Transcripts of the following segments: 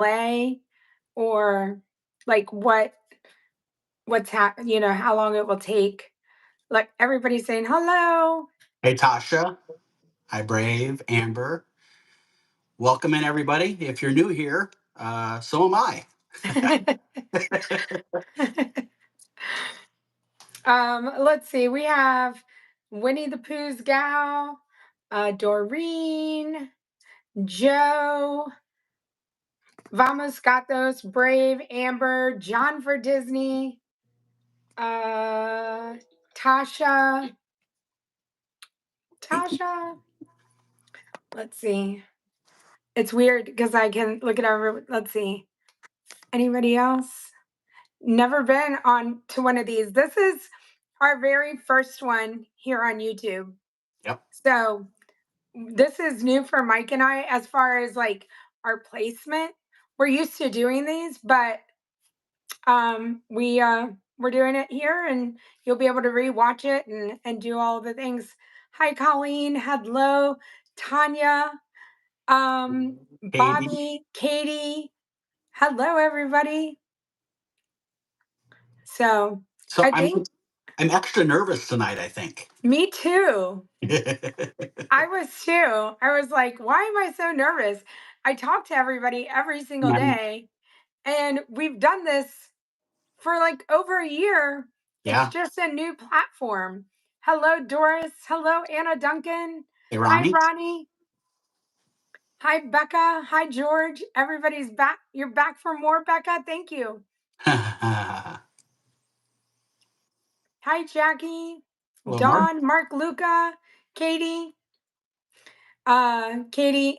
delay or like how long it will take. Like everybody's saying hello. Hey, Tasha. Hi, Brave. Amber. Welcome in, everybody. If you're new here, so am I. Let's see. We have Winnie the Pooh's gal, Doreen, Joe, Vamos Gatos, Brave, Amber, John for Disney, uh, Tasha, Tasha. Let's see. It's weird because I can look at let's see. Anybody else? Never been on to one of these. This is our very first one here on YouTube. Yep. So this is new for Mike and I as far as like our placement. We're used to doing these, but we're doing it here and you'll be able to rewatch it and do all the things. Hi Colleen, hello, Tanya, Katie. Bobby, Katie, hello everybody. So So I I'm think I'm extra nervous tonight, I think. me too. I was too. I was like, why am I so nervous? I talk to everybody every single And I'm, day, and we've done this for like over a year. It's yeah. just a new platform. Hello, Doris. Hello, Anna Duncan. Hey, Hi, Ronnie. Ronnie. Hi, Becca. Hi, George. Everybody's back. You're back for more, Becca. Thank you. Hi, Jackie. Hello, Mark. Dawn, Mark, Luca, Katie. Katie,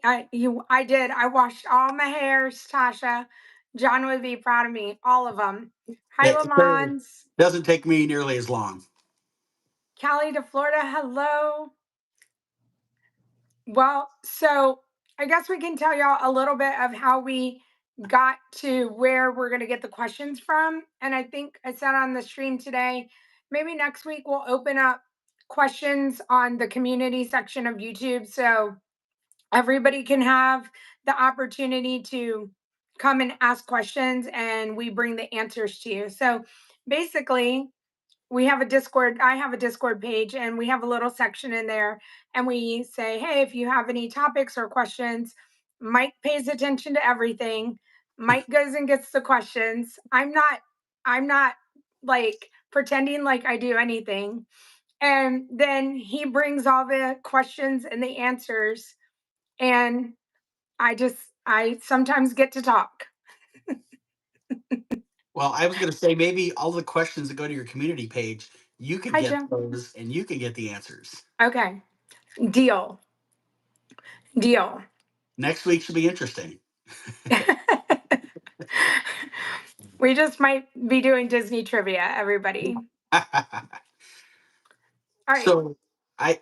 I did. I washed all my hairs, Tasha. John would be proud of me, all of them. Hi, It Lamons. doesn't take me nearly as long. Cali to Florida, hello. Well, so I guess we can tell y'all a little bit of how we got to where we're going to get the questions from. And I think I said on the stream today, maybe next week we'll open up questions on the community section of YouTube. So everybody can have the opportunity to come and ask questions and we bring the answers to you. So basically, we have a Discord. I have a Discord page and we have a little section in there and we say, hey, if you have any topics or questions, Mike pays attention to everything. Mike goes and gets the questions. I'm not like pretending like I do anything. And then he brings all the questions and the answers and I sometimes get to talk. Well, I was going to say maybe all the questions that go to your community page, you could Hi, get Joe. those and you could get the answers. Okay. Deal. Deal. Next week should be interesting. We just might be doing Disney trivia, everybody. All right. So a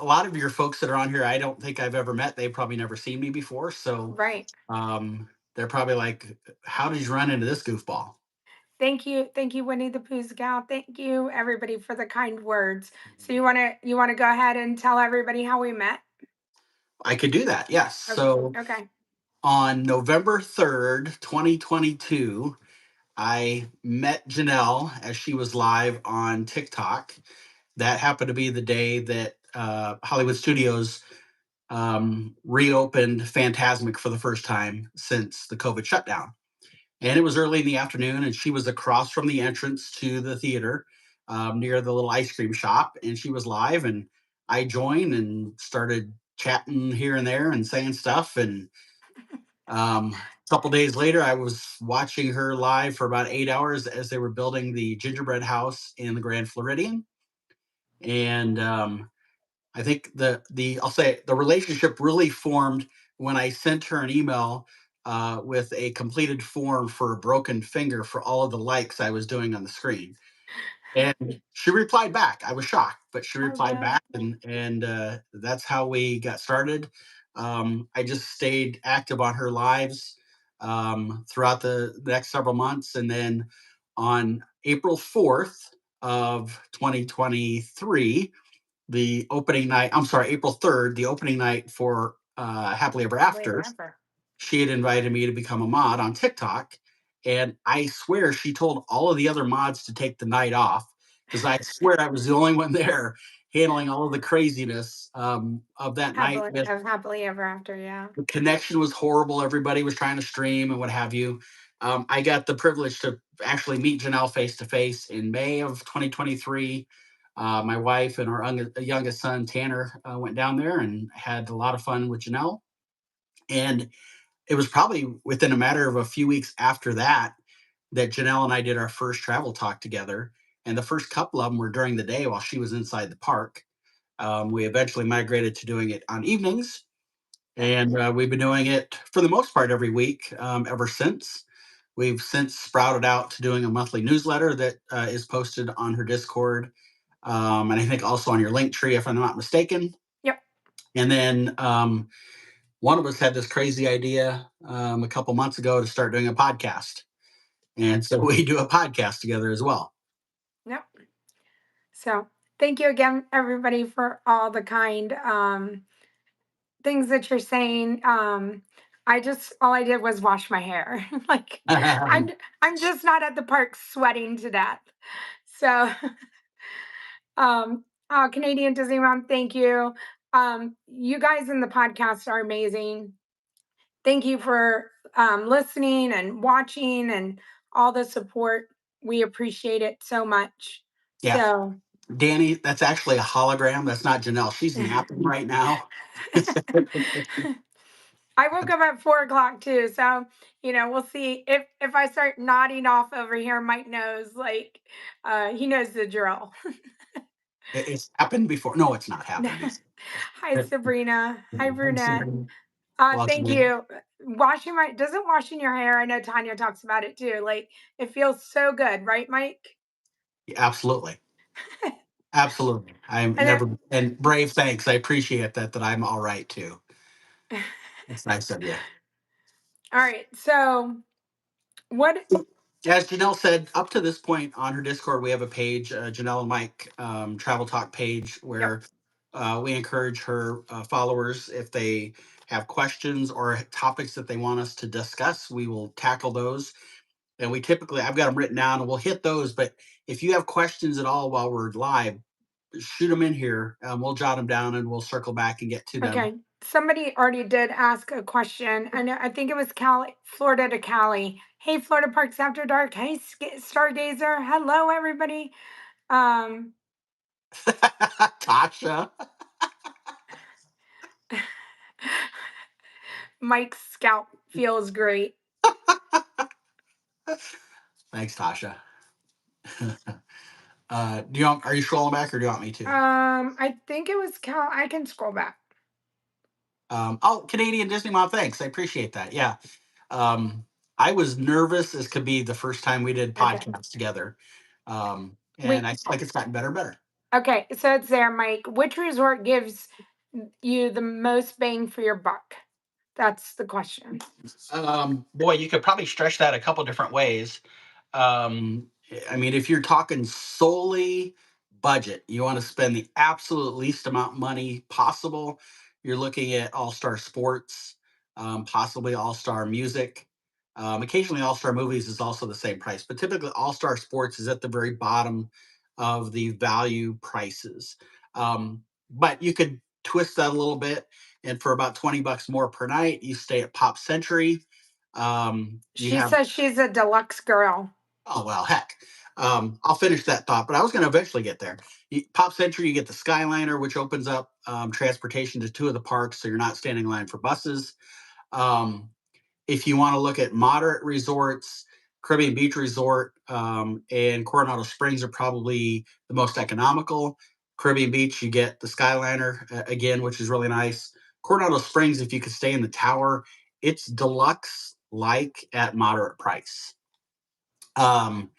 lot of your folks that are on here, I don't think I've ever met. They've probably never seen me before. So Right. they're probably like, how did you run into this goofball? Thank you. Thank you, Winnie the Pooh's gal. Thank you, everybody, for the kind words. So you wanna go ahead and tell everybody how we met? I could do that. Yes. Okay. So Okay. on November 3rd, 2022, I met Janelle as she was live on TikTok. That happened to be the day that Hollywood Studios reopened Phantasmic for the first time since the COVID shutdown. And it was early in the afternoon, and she was across from the entrance to the theater near the little ice cream shop. And she was live, and I joined and started chatting here and there and saying stuff. And a couple days later, I was watching her live for about 8 hours as they were building the gingerbread house in the Grand Floridian. And I think the I'll say the relationship really formed when I sent her an email with a completed form for a broken finger for all of the likes I was doing on the screen. And she replied back. I was shocked, but she Oh replied no. back, and that's how we got started. I just stayed active on her lives throughout the next several months, and then on April 4th of 2023, April 3rd, the opening night for Happily Ever Happily ever After, after. she had invited me to become a mod on TikTok. And I swear she told all of the other mods to take the night off because I swear I was the only one there handling all of the craziness of that night. Happily ever after, yeah. The connection was horrible. Everybody was trying to stream and what have you. I got the privilege to actually meet Janelle face to face in May of 2023. My wife and our youngest son Tanner went down there and had a lot of fun with Janelle. And it was probably within a matter of a few weeks after that that Janelle and I did our first travel talk together. And the first couple of them were during the day while she was inside the park. We eventually migrated to doing it on evenings, Yep. and we've been doing it for the most part every week ever since. We've since sprouted out to doing a monthly newsletter that is posted on her Discord, and I think also on your link tree, if I'm not mistaken. Yep. And then one of us had this crazy idea a couple months ago to start doing a podcast. And so we do a podcast together as well. Yep. So thank you again, everybody, for all the kind things that you're saying. All I did was wash my hair. Like I'm I'm just not at the park sweating to death. So Canadian Disney Mom, thank you. You guys in the podcast are amazing. Thank you for listening and watching and all the support. We appreciate it so much. Yeah. So Danny, that's actually a hologram. That's not Janelle. She's napping right now. I woke up at 4 o'clock too, so we'll see if I start nodding off over here. Mike knows, like, he knows the drill. It's happened before. No, it's not happened Hi, before. Sabrina. Hi, Brunette. Welcome Thank in. you. Doesn't washing your hair? I know Tanya talks about it too. Like, it feels so good, right, Mike? Absolutely. Absolutely. I'm And never, and brave thanks. I appreciate that I'm all right too. then, It's nice of you. all right. So, what? As Janelle said, up to this point on her Discord, we have a page, Janelle and Mike Travel Talk page, Yep. where we encourage her followers, if they have questions or topics that they want us to discuss, we will tackle those. And we typically, I've got them written down and we'll hit those. But if you have questions at all while we're live, shoot them in here. We'll jot them down and we'll circle back and get to them. Okay. Somebody already did ask a question. I think it was Cali, Florida to Cali. Hey, Florida Parks After Dark. Hey, Stargazer. Hello, everybody. Um, Tasha. Mike's scalp feels great. Thanks, Tasha. Are you scrolling back or do you want me to? I think it was Cal. I can scroll back. Oh, Canadian Disney Mom, thanks. I appreciate that. Yeah. I was nervous as could be the first time we did Okay. podcasts together. And Wait. I feel like it's gotten better and better. Okay, so it's there, Mike. Which resort gives you the most bang for your buck? That's the question. Boy, you could probably stretch that a couple different ways. I mean, if you're talking solely budget, you want to spend the absolute least amount of money possible. You're looking at All Star Sports, possibly All Star Music. Occasionally, All Star Movies is also the same price, but typically, All Star Sports is at the very bottom of the value prices. But you could twist that a little bit, and for about $20 more per night, you stay at Pop Century. You She have says she's a deluxe girl. Oh well, heck. I'll finish that thought, but I was going to eventually get there. Pop Century, you get the Skyliner, which opens up transportation to two of the parks, so you're not standing in line for buses. Um, if you want to look at moderate resorts, Caribbean Beach Resort and Coronado Springs are probably the most economical. Caribbean Beach, you get the Skyliner again, which is really nice. Coronado Springs, if you could stay in the tower, it's deluxe like at moderate price. Um,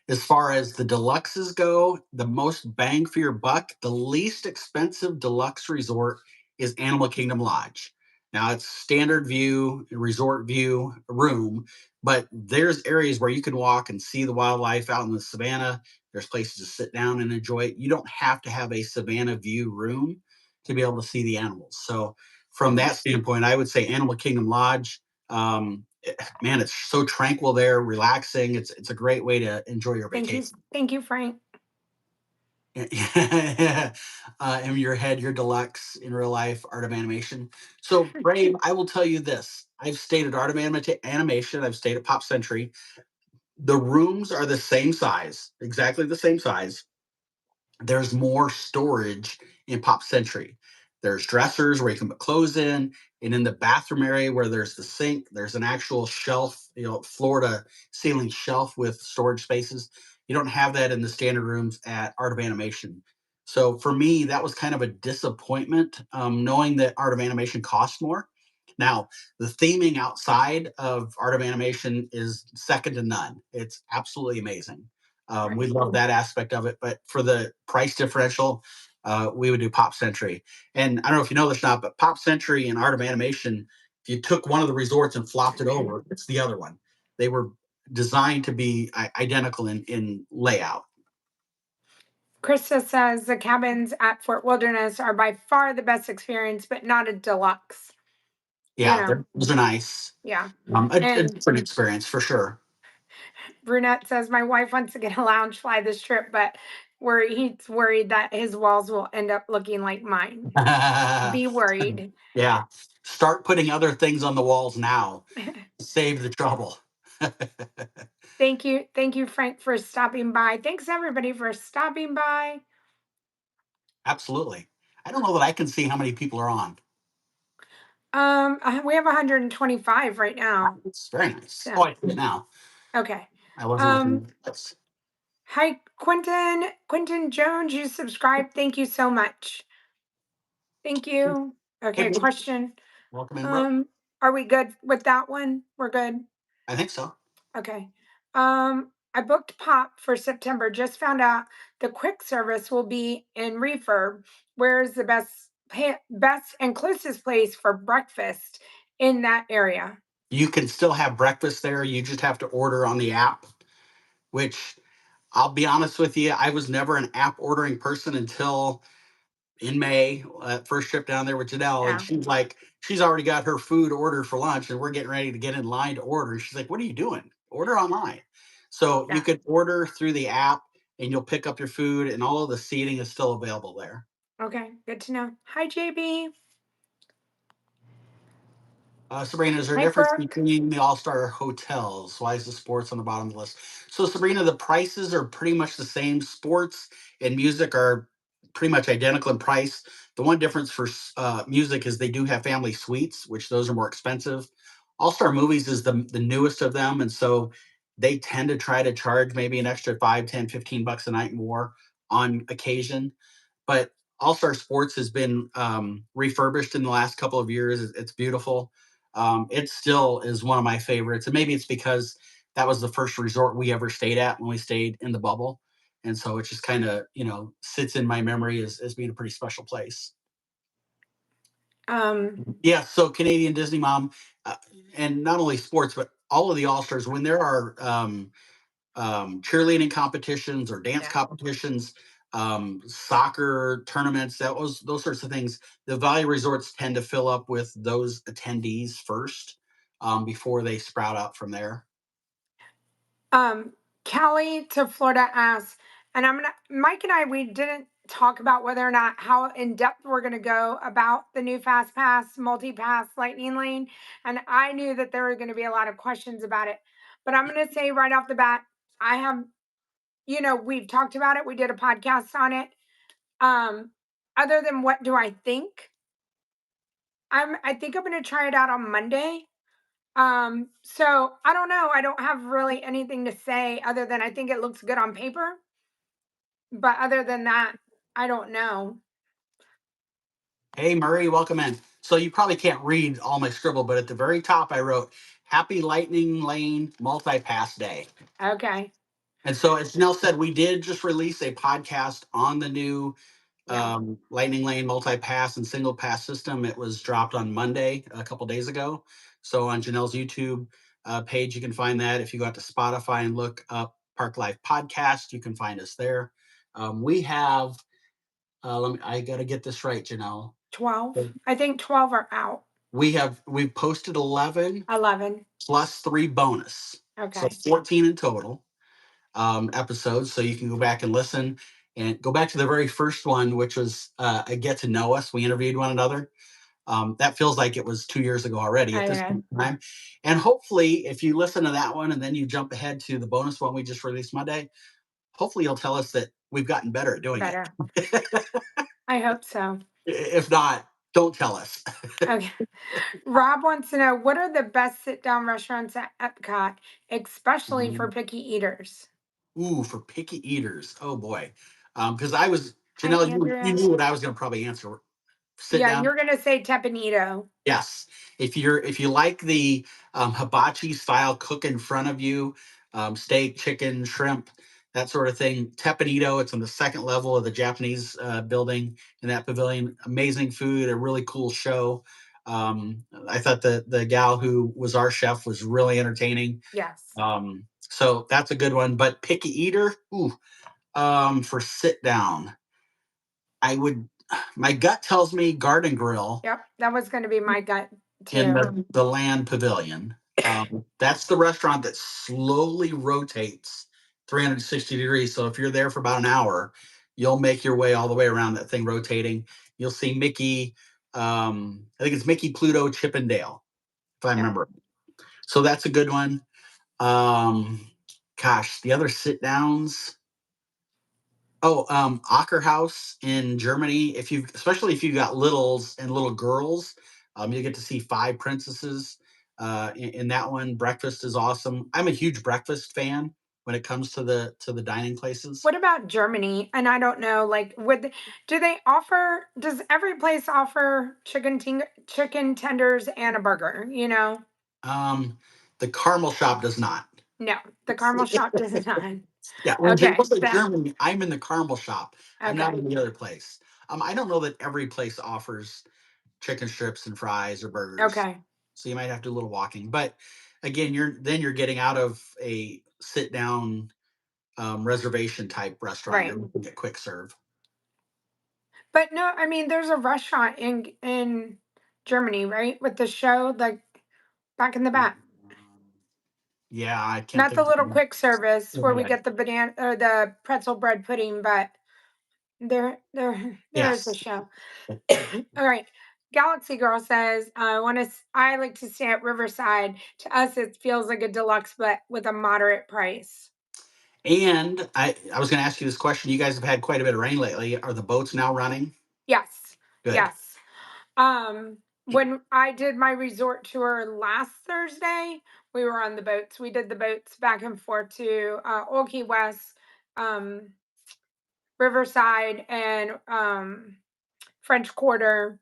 as far as the deluxes go, the most bang for your buck, the least expensive deluxe resort is Animal Kingdom Lodge. Now it's standard view, resort view room, but there's areas where you can walk and see the wildlife out in the savannah. There's places to sit down and enjoy it. You don't have to have a savannah view room to be able to see the animals. So from that standpoint, I would say Animal Kingdom Lodge Man, it's so tranquil there, relaxing. It's a great way to enjoy your vacation. Thank you, Frank. Yeah. In your head, your deluxe in real life, art of animation. So, Brave, I will tell you this. I've stayed at Animation. I've stayed at Pop Century. The rooms are the same size, exactly the same size. There's more storage in Pop Century. There's dressers where you can put clothes in, and in the bathroom area where there's the sink, there's an actual shelf, floor to ceiling shelf with storage spaces. You don't have that in the standard rooms at Art of Animation. So for me, that was kind of a disappointment, knowing that Art of Animation costs more. Now, the theming outside of Art of Animation is second to none. It's absolutely amazing. We Right. love that aspect of it. But for the price differential, we would do Pop Century. And I don't know if you know this or not, but Pop Century and Art of Animation, if you took one of the resorts and flopped it over, it's the other one. They were designed to be identical in layout. Krista says the cabins at Fort Wilderness are by far the best experience, but not a deluxe. You Yeah, know, those are nice. yeah. A And different experience for sure. Brunette says my wife wants to get a lounge fly this trip, but he's worried that his walls will end up looking like mine. Be worried. Yeah. Start putting other things on the walls now. Save the trouble. Thank you, Frank, for stopping by. Thanks everybody for stopping by. Absolutely. I don't know that I can see how many people are on. We have 125 right now. It's very nice. Oh, So I see it now. okay. I wasn't Um, looking at this. Hi, Quentin. Quentin Jones, you subscribed. Thank you so much. Thank you. Hey, Okay, Brooke, question. welcome in, Brooke. Um, are we good with that one? We're good. I think so. Okay. I booked Pop for September. Just found out the quick service will be in Refurb. Where's the best and closest place for breakfast in that area? You can still have breakfast there. You just have to order on the app, which I'll be honest with you, I was never an app ordering person until in May, first trip down there with Janelle, and Yeah, she's like, she's already got her food ordered for lunch, and we're getting ready to get in line to order. She's like, "What are you doing? Order online." So you yeah. could order through the app, and you'll pick up your food, and all of the seating is still available there. Okay, good to know. Hi, JB. Sabrina, is there a Hi, difference Brooke. between the All Star hotels? Why is the sports on the bottom of the list? So, Sabrina, the prices are pretty much the same. Sports and music are pretty much identical in price. The one difference for music is they do have family suites, which those are more expensive. All Star Movies is the newest of them. And so they tend to try to charge maybe an extra 5, 10, 15 bucks a night more on occasion. But All Star Sports has been refurbished in the last couple of years. It's beautiful. It still is one of my favorites, and maybe it's because that was the first resort we ever stayed at when we stayed in the bubble, and so it just kind of sits in my memory as being a pretty special place. Um, Yeah, so Canadian Disney Mom, uh, and not only sports, but all of the All Stars when there are cheerleading competitions or dance yeah. competitions, soccer tournaments, those sorts of things. The value resorts tend to fill up with those attendees first before they sprout out from there. Um, Kelly to Florida asks, and Mike and I, we didn't talk about whether or not how in depth we're gonna go about the new Fast Pass, Multi Pass, Lightning Lane. And I knew that there were gonna be a lot of questions about it. But I'm gonna say right off the bat, I have, we've talked about it. We did a podcast on it. Um, Other than what do I think? I think I'm gonna try it out on Monday. So I don't know. I don't have really anything to say other than I think it looks good on paper. But other than that, I don't know. Hey Murray, welcome in. So you probably can't read all my scribble, but at the very top I wrote "Happy Lightning Lane Multi Pass Day." Okay. And so, as Janelle said, we did just release a podcast on the new Yeah. Lightning Lane multi-pass and single pass system. It was dropped on Monday a couple days ago. So on Janelle's YouTube page, you can find that. If you go out to Spotify and look up Park Life Podcast, you can find us there. We have. I got to get this right, Janelle. 12. I think 12 are out. we've posted 11 11. plus 3 bonus. So Okay. 14 in total episodes. So you can go back and listen and go back to the very first one, which was a get to know us. We interviewed one another. That feels like it was 2 years ago already at this Okay. point in time. And hopefully, if you listen to that one and then you jump ahead to the bonus one we just released Monday, hopefully you'll tell us that we've gotten better at doing it. Better. I hope so. If not, don't tell us. Okay. Rob wants to know what are the best sit down restaurants at Epcot, especially for picky eaters? Ooh, for picky eaters. Oh boy. Because I was Hi, Janelle, you Andrea. knew what I was going to probably answer. Sit Yeah, down. you're going to say Tepanito. Yes. If you like the hibachi style cook in front of you, steak, chicken, shrimp, that sort of thing. Tepanito, it's on the second level of the Japanese building in that pavilion. Amazing food, a really cool show. I thought the gal who was our chef was really entertaining. Yes. So that's a good one. But picky eater, ooh, for sit down, I would. My gut tells me Garden Grill Yep. That was going to be my gut in too. the Land Pavilion. That's the restaurant that slowly rotates 360 degrees. So if you're there for about an hour, you'll make your way all the way around that thing rotating. You'll see Mickey. I think it's Mickey, Pluto, Chip and Dale, if I Yeah. remember. So that's a good one. Um, Gosh, the other sit downs. Oh, Acker House in Germany. If you, especially if you've got littles and little girls, you get to see five princesses in that one. Breakfast is awesome. I'm a huge breakfast fan when it comes to the dining places. What about Germany? And I don't know, like, do they offer? Does every place offer chicken tenders and a burger? Um, the Caramel Shop does not. No, the caramel shop does not. Yeah, when you go Okay, to that Germany, I'm in the Caramel Shop. I'm not okay, in the other place. I don't know that every place offers chicken strips and fries or burgers. okay, So you might have to do a little walking. But again, you're getting out of a sit down reservation type restaurant. You're right. looking at quick serve. But no, I mean, there's a restaurant in Germany, right, with the show, like back in the back. Yeah, I can't Not the think little of quick service where we it. get the banana or the pretzel bread pudding, but there is a Yes. show. All right. Galaxy Girl says, I like to stay at Riverside. To us, it feels like a deluxe, but with a moderate price. And I was going to ask you this question. You guys have had quite a bit of rain lately. Are the boats now running? Yes. Good. Yes. When I did my resort tour last Thursday, we were on the boats. We did the boats back and forth to Old Key West, um, Riverside, and French Quarter.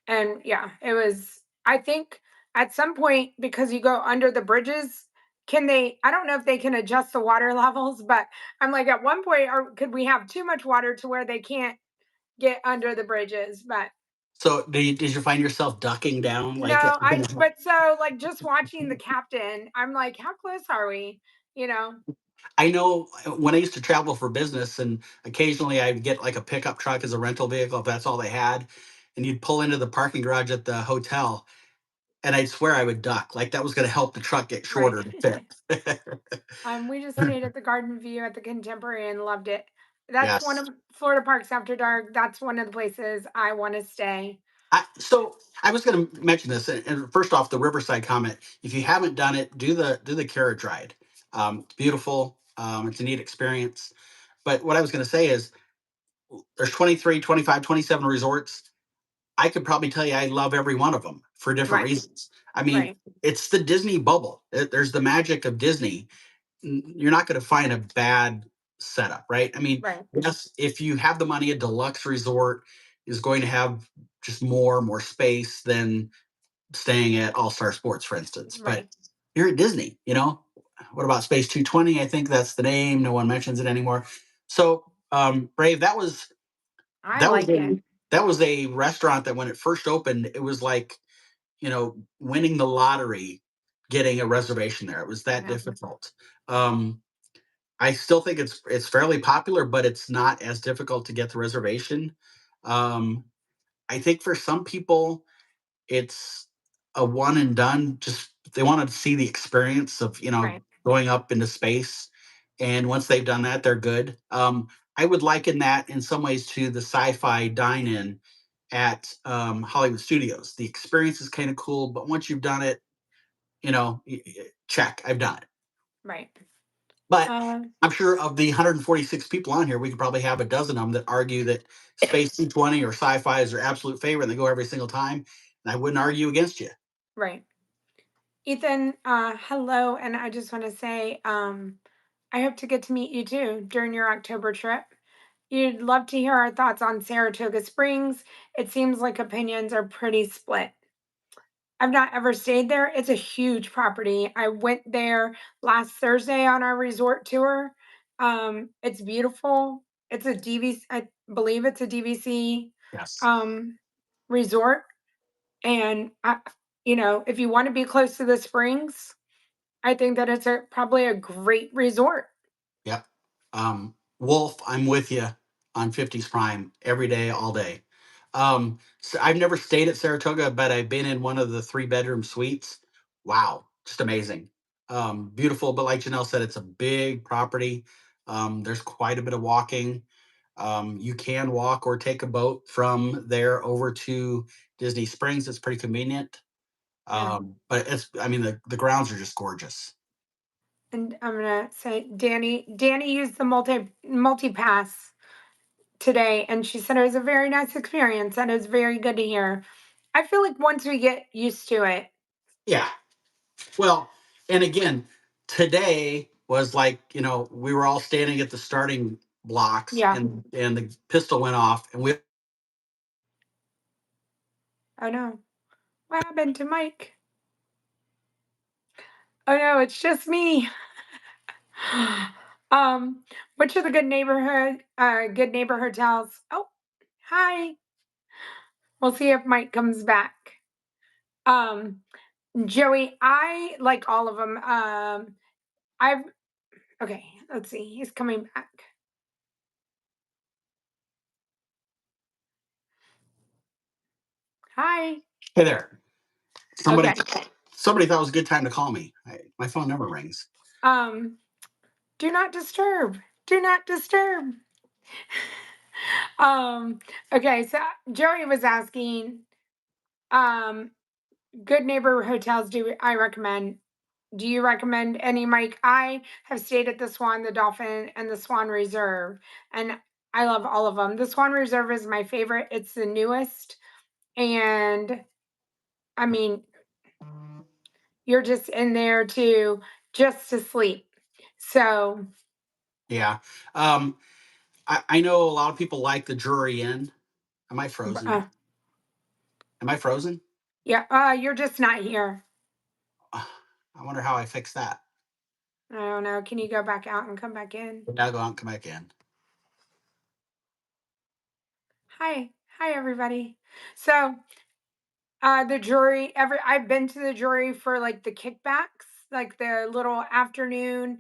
And yeah, it was, I think at some point, because you go under the bridges, I don't know if they can adjust the water levels, but I'm like, at one point, could we have too much water to where they can't get under the bridges? But So did you find yourself ducking down like no, but so like just watching the captain, I'm like, how close are we? You know, I know when I used to travel for business, and occasionally I'd get like a pickup truck as a rental vehicle if that's all they had, and you'd pull into the parking garage at the hotel, and I'd swear I would duck, like that was going to help the truck get right. shorter to fit. We just stayed at the Garden View at the Contemporary and loved it. That's one Yes. of Florida Parks After Dark. That's one of the places I want to stay. So I was going to mention this, and first off, the Riverside comment. If you haven't done it, do the carriage ride. It's beautiful. It's a neat experience. But what I was going to say is, there's 23, 25, 27 resorts. I could probably tell you I love every one of them for different Right, reasons. I mean, right, it's the Disney bubble. There's the magic of Disney. You're not going to find a bad setup, right? I mean, right, yes, if you have the money, a deluxe resort is going to have just more space than staying at All Star Sports, for instance. But right. you're at Disney, you know. What about Space 220? I think that's the name. No one mentions it anymore. So, Brave, I that was like it. a that was a restaurant that when it first opened, it was like, winning the lottery, getting a reservation there. It was that Yeah. difficult. Um, I still think it's fairly popular, but it's not as difficult to get the reservation. Um, I think for some people, it's a one and done. Just they wanted to see the experience of Right. going up into space, and once they've done that, they're good. I would liken that in some ways to the sci-fi dine-in at Hollywood Studios. The experience is kind of cool, but once you've done it, check, I've done it. Right. But Uh, I'm sure of the 146 people on here, we could probably have a dozen of them that argue that Space 220 or sci-fi is their absolute favorite and they go every single time. And I wouldn't argue against you. right. Ethan, hello. And I just want to say, I hope to get to meet you too during your October trip. You'd love to hear our thoughts on Saratoga Springs. It seems like opinions are pretty split. I've not ever stayed there. It's a huge property. I went there last Thursday on our resort tour. It's beautiful. It's a DVC, I believe it's a DVC Yes. um, resort. And if you want to be close to the springs, I think that it's probably a great resort. Yep. Wolf, I'm with you on 50s Prime every day, all day. So I've never stayed at Saratoga, but I've been in one of the 3 bedroom suites. Wow, just amazing. Beautiful, but like Janelle said, it's a big property. There's quite a bit of walking. You can walk or take a boat from there over to Disney Springs. It's pretty convenient. Yeah. But I mean, the grounds are just gorgeous. And I'm gonna say Danny used the multi pass today, and she said it was a very nice experience and it was very good to hear. I feel like once we get used to it, Yeah. Well, and again, today was like, we were all standing at the starting blocks yeah. and the pistol went off and we I know. What happened to Mike? Oh no, it's just me. um, which are the good neighbor hotels? Oh, hi. We'll see if Mike comes back. Um, Joey, I like all of them. I've okay. Let's see. He's coming back. Hi. hey there. Somebody Okay. somebody thought it was a good time to call me. My phone never rings. Um, do not disturb. Do not disturb. um, okay, so Joey was asking, um, good neighbor hotels do I recommend? Do you recommend any, Mike? I have stayed at the Swan, the Dolphin, and the Swan Reserve, and I love all of them. The Swan Reserve is my favorite. It's the newest, and I mean, you're just in there to sleep. So, Yeah. Um, I know a lot of people like the Drury Inn. Am I frozen? uh, Am I frozen? yeah, you're just not here. I wonder how I fix that. I don't know. Can you go back out and come back in? Now go out and come back in. Hi, hi, everybody. So, the jury, I've been to the jury for like the kickbacks, like the little afternoon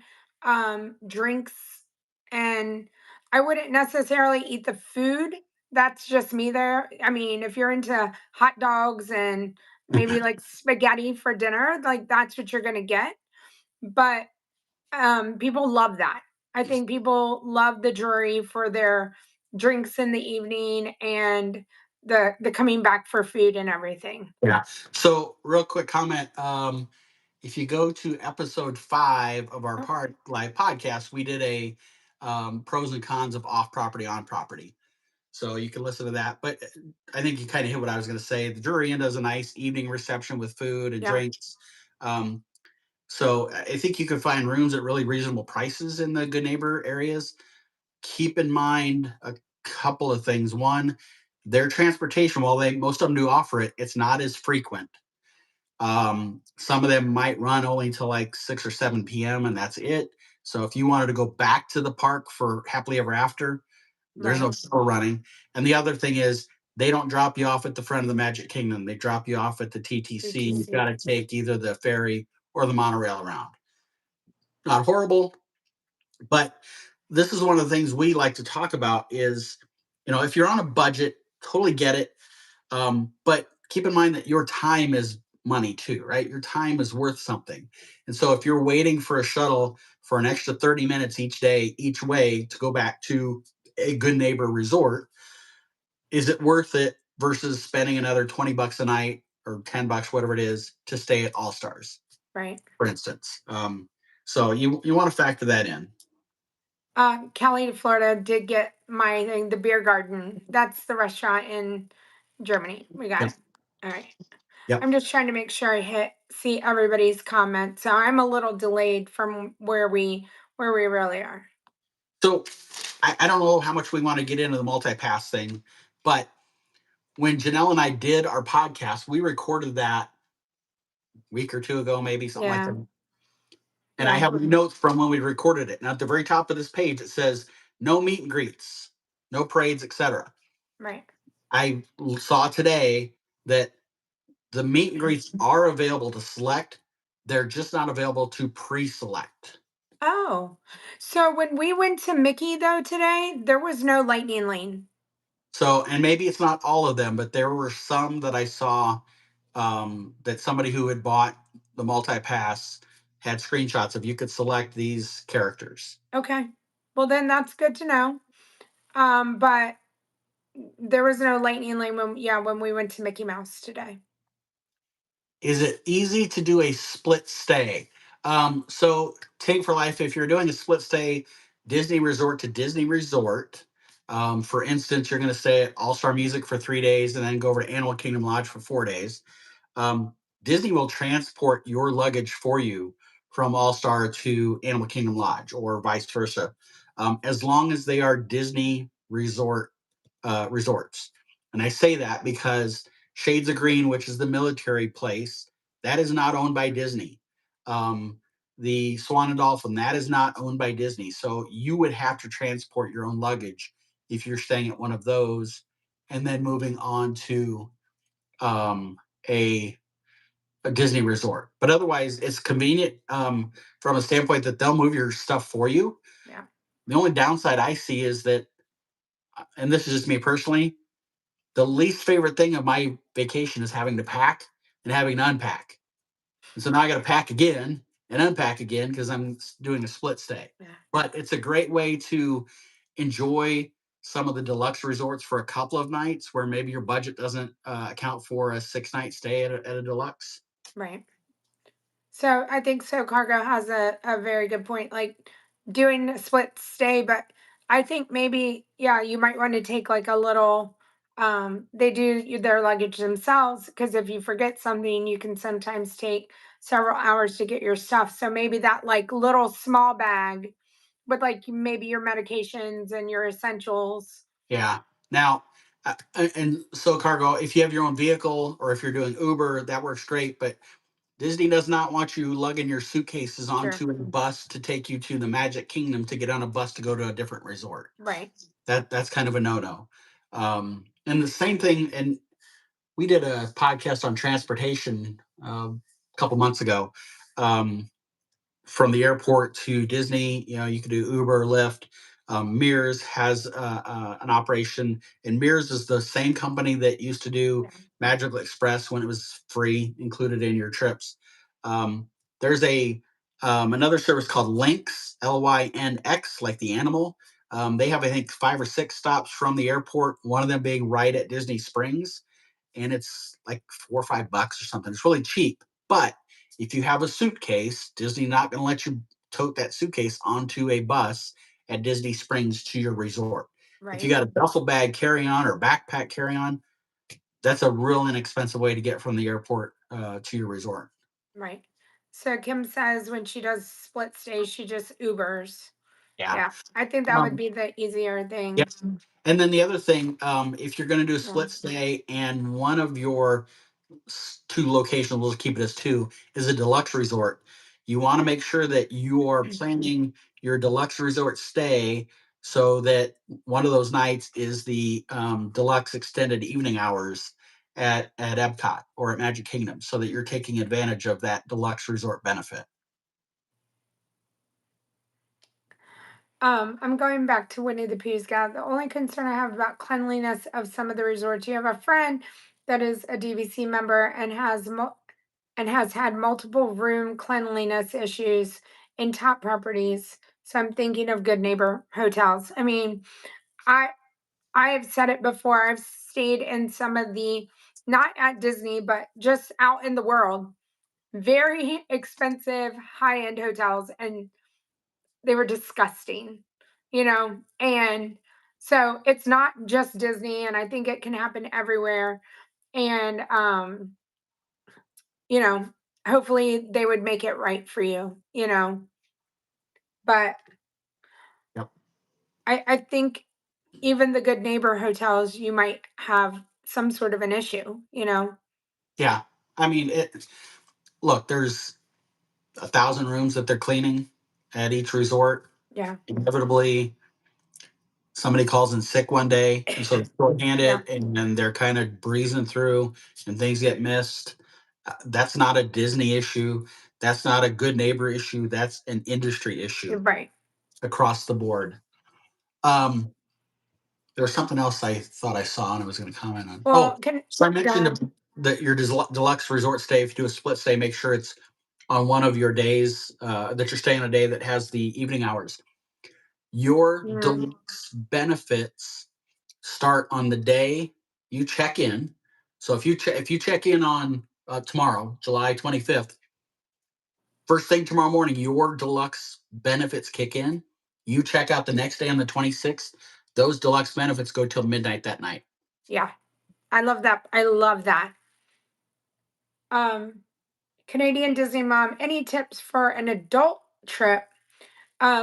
drinks, and I wouldn't necessarily eat the food. That's just me there. I mean, if you're into hot dogs and maybe like spaghetti for dinner, like that's what you're gonna get. But people love that. I think people love the jury for their drinks in the evening and the coming back for food and everything. Yeah. So, real quick comment. If you go to episode 5 of our Oh, part live podcast, we did a pros and cons of off property, on property. So you can listen to that. But I think you kind of hit what I was going to say. The Drury Inn does a nice evening reception with food and yeah. drinks. Um, so I think you can find rooms at really reasonable prices in the Good Neighbor areas. Keep in mind a couple of things. One, their transportation, while they most of them do offer it, it's not as frequent. Some of them might run only until like 6 or 7 p.m. and that's it. So if you wanted to go back to the park for happily ever after, there's no Right. show running. And the other thing is they don't drop you off at the front of the Magic Kingdom. They drop you off at the TTC. You've got TTC. to take either the ferry or the monorail around. Not horrible, but this is one of the things we like to talk about is, if you're on a budget, totally get it. But keep in mind that your time is money too, right? Your time is worth something. And so if you're waiting for a shuttle for an extra 30 minutes each day, each way to go back to a good neighbor resort, is it worth it versus spending another 20 bucks a night or 10 bucks, whatever it is, to stay at All Stars, Right. for instance? So you want to factor that in. Cali, Florida did get my thing, the beer garden. That's the restaurant in Germany. We got Yep. it. All right. Yep. I'm just trying to make sure I see everybody's comments. So I'm a little delayed from where we really are. So I don't know how much we want to get into the multi-pass thing, but when Janelle and I did our podcast, we recorded that week or two ago, maybe something like Yeah. that. And I Yeah. have notes from when we recorded it. And at the very top of this page, it says no meet and greets, no parades, etc. Right. I saw today that the meet and greets are available to select. They're just not available to pre-select. Oh. So when we went to Mickey though today, there was no lightning lane. So, and maybe it's not all of them, but there were some that I saw that somebody who had bought the multi pass had screenshots of you could select these characters. Okay. Well then that's good to know. But there was no lightning lane when we went to Mickey Mouse today. Is it easy to do a split stay? So, take for life, if you're doing a split stay, Disney Resort to Disney Resort, for instance, you're going to stay at All Star Music for 3 days and then go over to Animal Kingdom Lodge for 4 days. um, Disney will transport your luggage for you from All Star to Animal Kingdom Lodge or vice versa, as long as they are Disney resorts. And I say that because Shades of Green, which is the military place, that is not owned by Disney. Um, the Swan and Dolphin, that is not owned by Disney. So you would have to transport your own luggage if you're staying at one of those, and then moving on to um, a a Disney resort. But otherwise, it's convenient from a standpoint that they'll move your stuff for you. Yeah. The only downside I see is that, and this is just me personally, the least favorite thing of my vacation is having to pack and having to unpack. And so now I got to pack again and unpack again because I'm doing a split stay. Yeah. But it's a great way to enjoy some of the deluxe resorts for a couple of nights where maybe your budget doesn't account for a 6 night stay at a deluxe. Right. So I think So Cargo has a very good point, like doing a split stay, but I think maybe, yeah, you might want to take like a little, they do their luggage themselves because if you forget something, you can sometimes take several hours to get your stuff. So maybe that like little small bag with like maybe your medications and your essentials. Yeah. Now, and so cargo, if you have your own vehicle or if you're doing Uber, that works great. But Disney does not want you lugging your suitcases Sure. onto a bus to take you to the Magic Kingdom to get on a bus to go to a different resort. Right. That's kind of a no-no. And the same thing, and we did a podcast on transportation a couple months ago. Um, from the airport to Disney, you could do Uber, Lyft. Mears has an operation, and Mears is the same company that used to do Yeah. Magical Express when it was free, included in your trips. Um, there's a another service called Lynx, Lynx, like the animal. They have, I think, 5 or 6 stops from the airport. One of them being right at Disney Springs, and it's like $4 or $5 or something. It's really cheap, but if you have a suitcase, Disney not going to let you tote that suitcase onto a bus at Disney Springs to your resort. If you Right. got a duffel bag carry on or backpack carry on, that's a real inexpensive way to get from the airport to your resort. Right. So Kim says when she does split stays, she just Ubers. Yeah. Yeah, I think that would Um, be the easier yeah. thing. And then the other thing, if you're going to do a Yeah. split stay and one of your two locations, we'll keep it as two, is a deluxe resort. You want to make sure that you are planning your deluxe resort stay so that one of those nights is the deluxe extended evening hours at Epcot or at Magic Kingdom, so that you're taking advantage of that deluxe resort benefit. I'm going back to Winnie the Pooh's gal. The only concern I have about cleanliness of some of the resorts, you have a friend that is a DVC member and has and has had multiple room cleanliness issues in top properties. So I'm thinking of Good Neighbor hotels. I mean, I I have said it before. I've stayed in some of the, not at Disney, but just out in the world, very expensive high-end hotels, and they were disgusting, you know? And so it's not just Disney, and I think it can happen everywhere. And you know, hopefully they would make it right for you, you know. But Yep. I think even the Good Neighbor hotels, you might have some sort of an issue, you know. Yeah. I mean, look, there's 1,000 rooms that they're cleaning at each resort. Yeah. Inevitably, somebody calls in sick one day, and so they're Yeah. shorthanded, and then they're kind of breezing through, and things get missed. That's not a Disney issue. That's not a Good Neighbor issue. That's an industry You're issue right. across the board. Um, there was something else I thought I saw and I was going to comment on. Well, Oh, can so I go mentioned ahead. that your deluxe resort stay, if you do a split stay, make sure it's on one of your days that you're staying a day that has the evening hours. Your Mm, deluxe benefits start on the day you check in. So if you check in on tomorrow, July 25th, first thing tomorrow morning, your deluxe benefits kick in. You check out the next day on the 26th. Those deluxe benefits go till midnight that night. yeah. I love that. I love that. Um, Canadian Disney mom, any tips for an adult trip?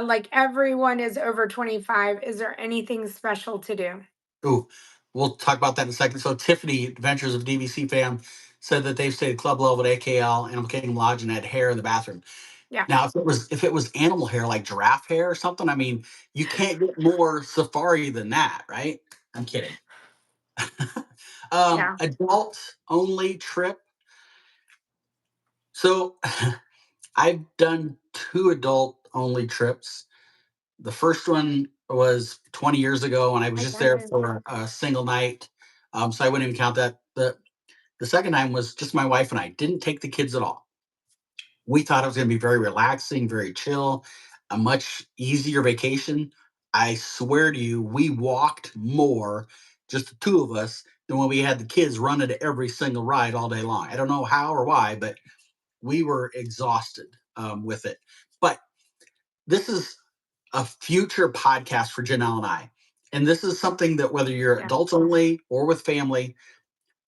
Like everyone is over 25. Is there anything special to do? Ooh, we'll talk about that in a second. So Tiffany, Adventures of DVC fam, said that they've stayed at club level at AKL, Animal Kingdom Lodge, and had hair in the bathroom. Yeah. Now, if it was animal hair like giraffe hair or something, I mean, you can't get more safari than that, right? I'm kidding. Yeah. Adult only trip. So I've done two adult only trips. The first one was 20 years ago, and I was I just there guess. for a single night. So I wouldn't even count that. The second time was just my wife and I. Didn't take the kids at all. We thought it was going to be very relaxing, very chill, a much easier vacation. I swear to you, we walked more, just the two of us, than when we had the kids running to every single ride all day long. I don't know how or why, but we were exhausted with it. But this is a future podcast for Janelle and I. And this is something that whether you're Yeah. adults only or with family,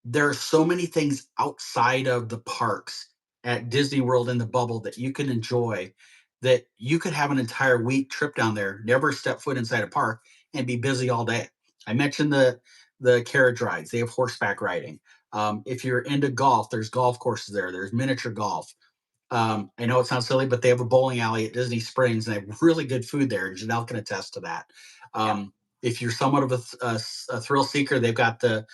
there are so many things outside of the parks at Disney World in the bubble that you can enjoy, that you could have an entire week trip down there, never step foot inside a park, and be busy all day. I mentioned the carriage rides. They have horseback riding. If you're into golf, there's golf courses there. There's miniature golf. I know it sounds silly, but they have a bowling alley at Disney Springs, and they have really good food there. Janelle can attest to that. Yeah. If you're somewhat of a thrill seeker, they've got the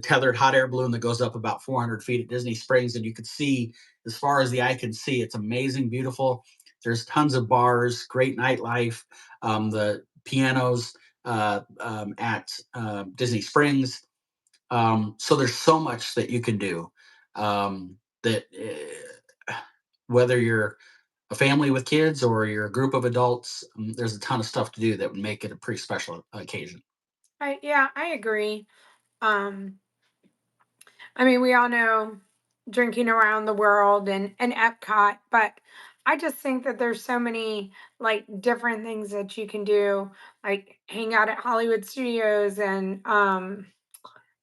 tethered hot air balloon that goes up about 400 feet at Disney Springs, and you can see as far as the eye can see. It's amazing, beautiful. There's tons of bars, great nightlife. The pianos at Disney Springs. So there's so much that you can do. That whether you're a family with kids or you're a group of adults, there's a ton of stuff to do that would make it a pretty special occasion. Yeah, I agree. Um, I mean, we all know drinking around the world and Epcot, but I just think that there's so many like different things that you can do, like hang out at Hollywood Studios, and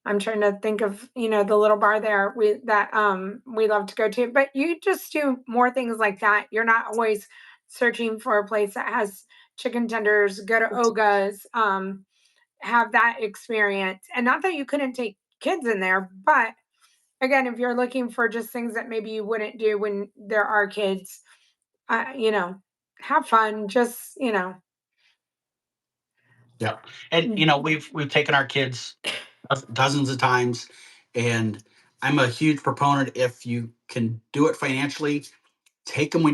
I'm trying to think of, the little bar there we love to go to. But you just do more things like that. You're not always searching for a place that has chicken tenders, go to Oga's, have that experience. And not that you couldn't take kids in there, but again, if you're looking for just things that maybe you wouldn't do when there are kids, you know, have fun. Just, Yeah, and mm, we've taken our kids dozens of times, and I'm a huge proponent. If you can do it financially, take them when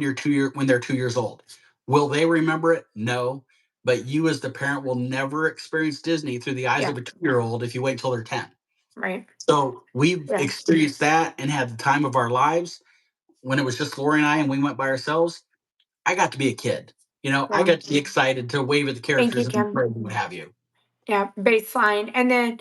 they're 2 years old. Will they remember it? No, but you as the parent will never experience Disney through the eyes yeah, of a 2-year-old if you wait until they're 10. right. So we've Yeah. experienced that and had the time of our lives. when it was just Lori and I and we went by ourselves, I got to be a kid. I Yeah. got to be excited to wave at the Thank characters you, and be Kim. afraid and what have you. Yeah, baseline. And then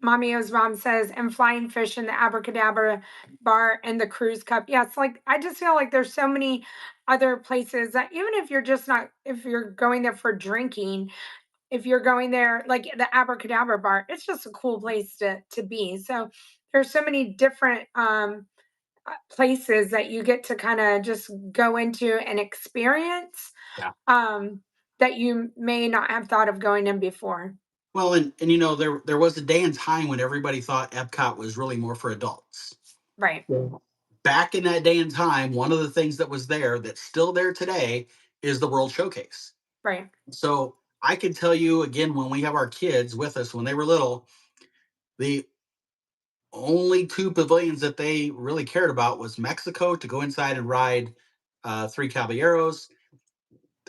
Mommy O's mom says, and flying fish in the abracadabra bar and the cruise cup. Yeah, it's like I just feel like there's so many other places that even if you're just not if you're going there for drinking, if you're going there like the abracadabra bar, it's just a cool place to be. So there's so many different places that you get to kind of just go into and experience Yeah. um that you may not have thought of going in before. Well, and there was a day and time when everybody thought Epcot was really more for adults. Right. Yeah. Back in that day and time, one of the things that was there that's still there today is the World Showcase. Right. So I can tell you again, when we have our kids with us when they were little, the only two pavilions that they really cared about was Mexico to go inside and ride Three Caballeros,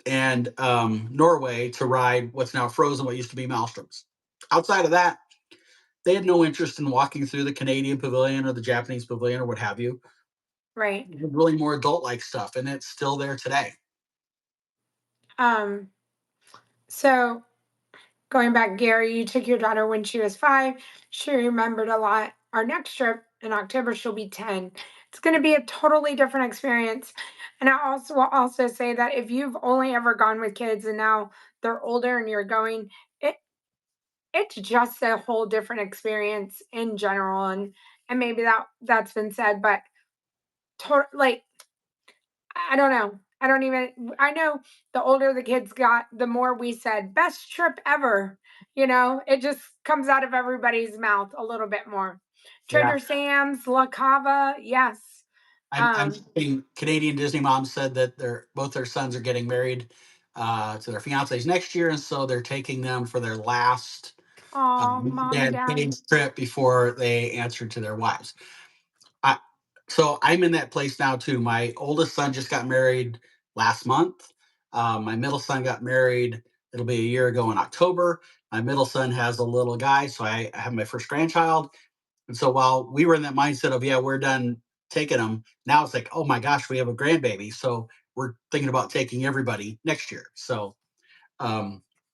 and Norway to ride what's now Frozen, what used to be Maelstrom's. Outside of that, they had no interest in walking through the Canadian pavilion or the Japanese pavilion or what have you. Right. Really more adult like stuff, and it's still there today. Um, so going back, Gary, you took your daughter when she was 5. She remembered a lot. Our next trip in October, she'll be 10. It's going to be a totally different experience. And I also will also say that if you've only ever gone with kids and now they're older and you're going, it it's just a whole different experience in general. And maybe that's been said, but like I don't know. I don't even I know the older the kids got, the more we said, "Best trip ever." It just comes out of everybody's mouth a little bit more. Yeah. Trader Sam's, La Cava, yes. I'm Um, seeing Canadian Disney moms said that both their sons are getting married to their fiancés next year, and so they're taking them for their last oh, mom and dad dad. paid trip before they answer to their wives. I, so I'm in that place now too. My oldest son just got married last month. My middle son got married. It'll be a year ago in October. My middle son has a little guy, so I have my first grandchild. And so while we were in that mindset of yeah, we're done taking them, now it's like oh my gosh, we have a grandbaby. So we're thinking about taking everybody next year. So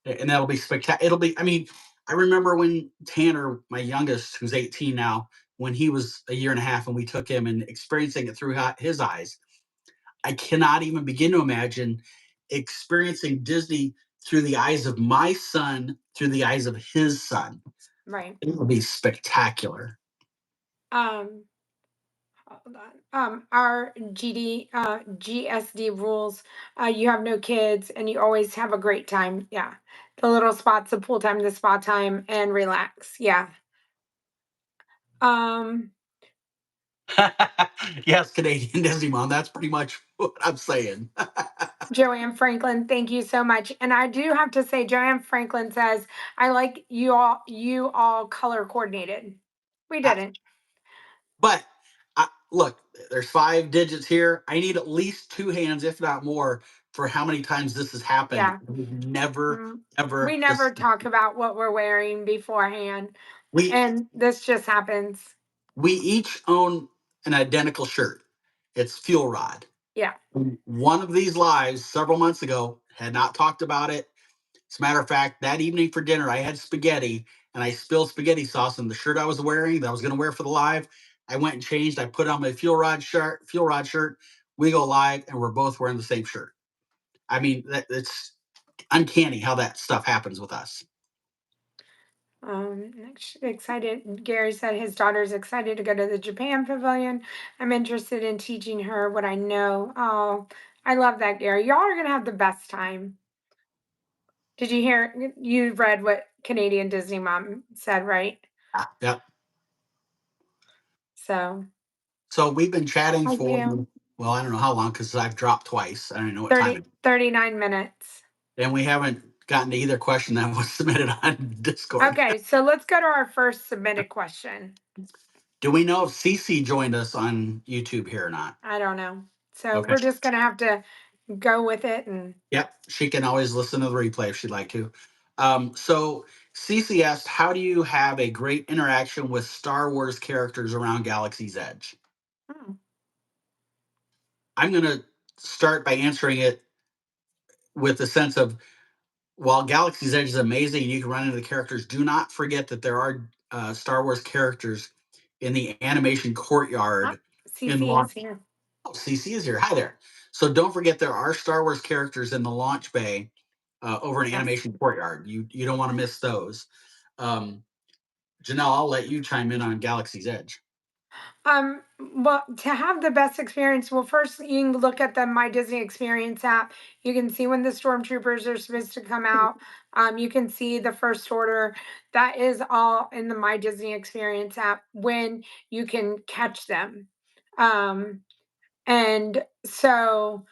and that'll be spectacular. It'll be. I mean, I remember when Tanner, my youngest, who's 18 now, when he was a year and a half, and we took him and experiencing it through his eyes. I cannot even begin to imagine experiencing Disney through the eyes of my son, through the eyes of his son. Right. It will be spectacular. Um, Hold on. Our GSD rules, you have no kids and you always have a great time. Yeah. The little spots, the pool time, the spa time, and relax. Yeah. Um, Yes, Canadian Disney mom. That's pretty much what I'm saying. Joanne Franklin, thank you so much. And I do have to say, Joanne Franklin says, I like you all color coordinated. We didn't. But look, there's 5 digits here. I need at least two hands, if not more, for how many times this has happened. Yeah. We've never, Mm, we ever never just talk about what we're wearing beforehand. we And this just happens. we each own an identical shirt. It's Fuel Rod. Yeah. One of these lives several months ago had not talked about it. As a matter of fact, that evening for dinner, I had spaghetti and I spilled spaghetti sauce on the shirt I was wearing that I was going to wear for the live. I went and changed. I put on my Fuel Rod shirt. We go live and we're both wearing the same shirt. I mean, it's uncanny how that stuff happens with us. Excited. Gary said his daughter's excited to go to the Japan pavilion. I'm interested in teaching her what I know. Oh, I love that, Gary. Y'all are gonna have the best time. Did you hear? You read what Canadian Disney Mom said, right? Yep. So So we've been chatting I for, do. well, I don't know how long because I've dropped twice. I don't even know what time it is. 39 minutes. And we haven't gotten to either question that was submitted on Discord. Okay, so let's go to our first submitted question. Do we know if Cece joined us on YouTube here or not? I don't know. So Okay. we're just gonna have to go with it and Yep. She can always listen to the replay if she'd like to. So Cece asked, how do you have a great interaction with Star Wars characters around Galaxy's Edge? hmm. I'm going to start by answering it with the sense of, while Galaxy's Edge is amazing and you can run into the characters, do not forget that there are Star Wars characters in the animation Ah, courtyard in CC launch. is here. Oh, CC is here. Hi there. So don't forget there are Star Wars characters in the launch bay over in Yes. animation courtyard. You don't want to miss those. Um, Janelle, I'll let you chime in on Galaxy's Edge. Well, to have the best experience, well, first you can look at the My Disney Experience app. You can see when the stormtroopers are supposed to come out. You can see the first order. That is all in the My Disney Experience app when you can catch them. Um, and so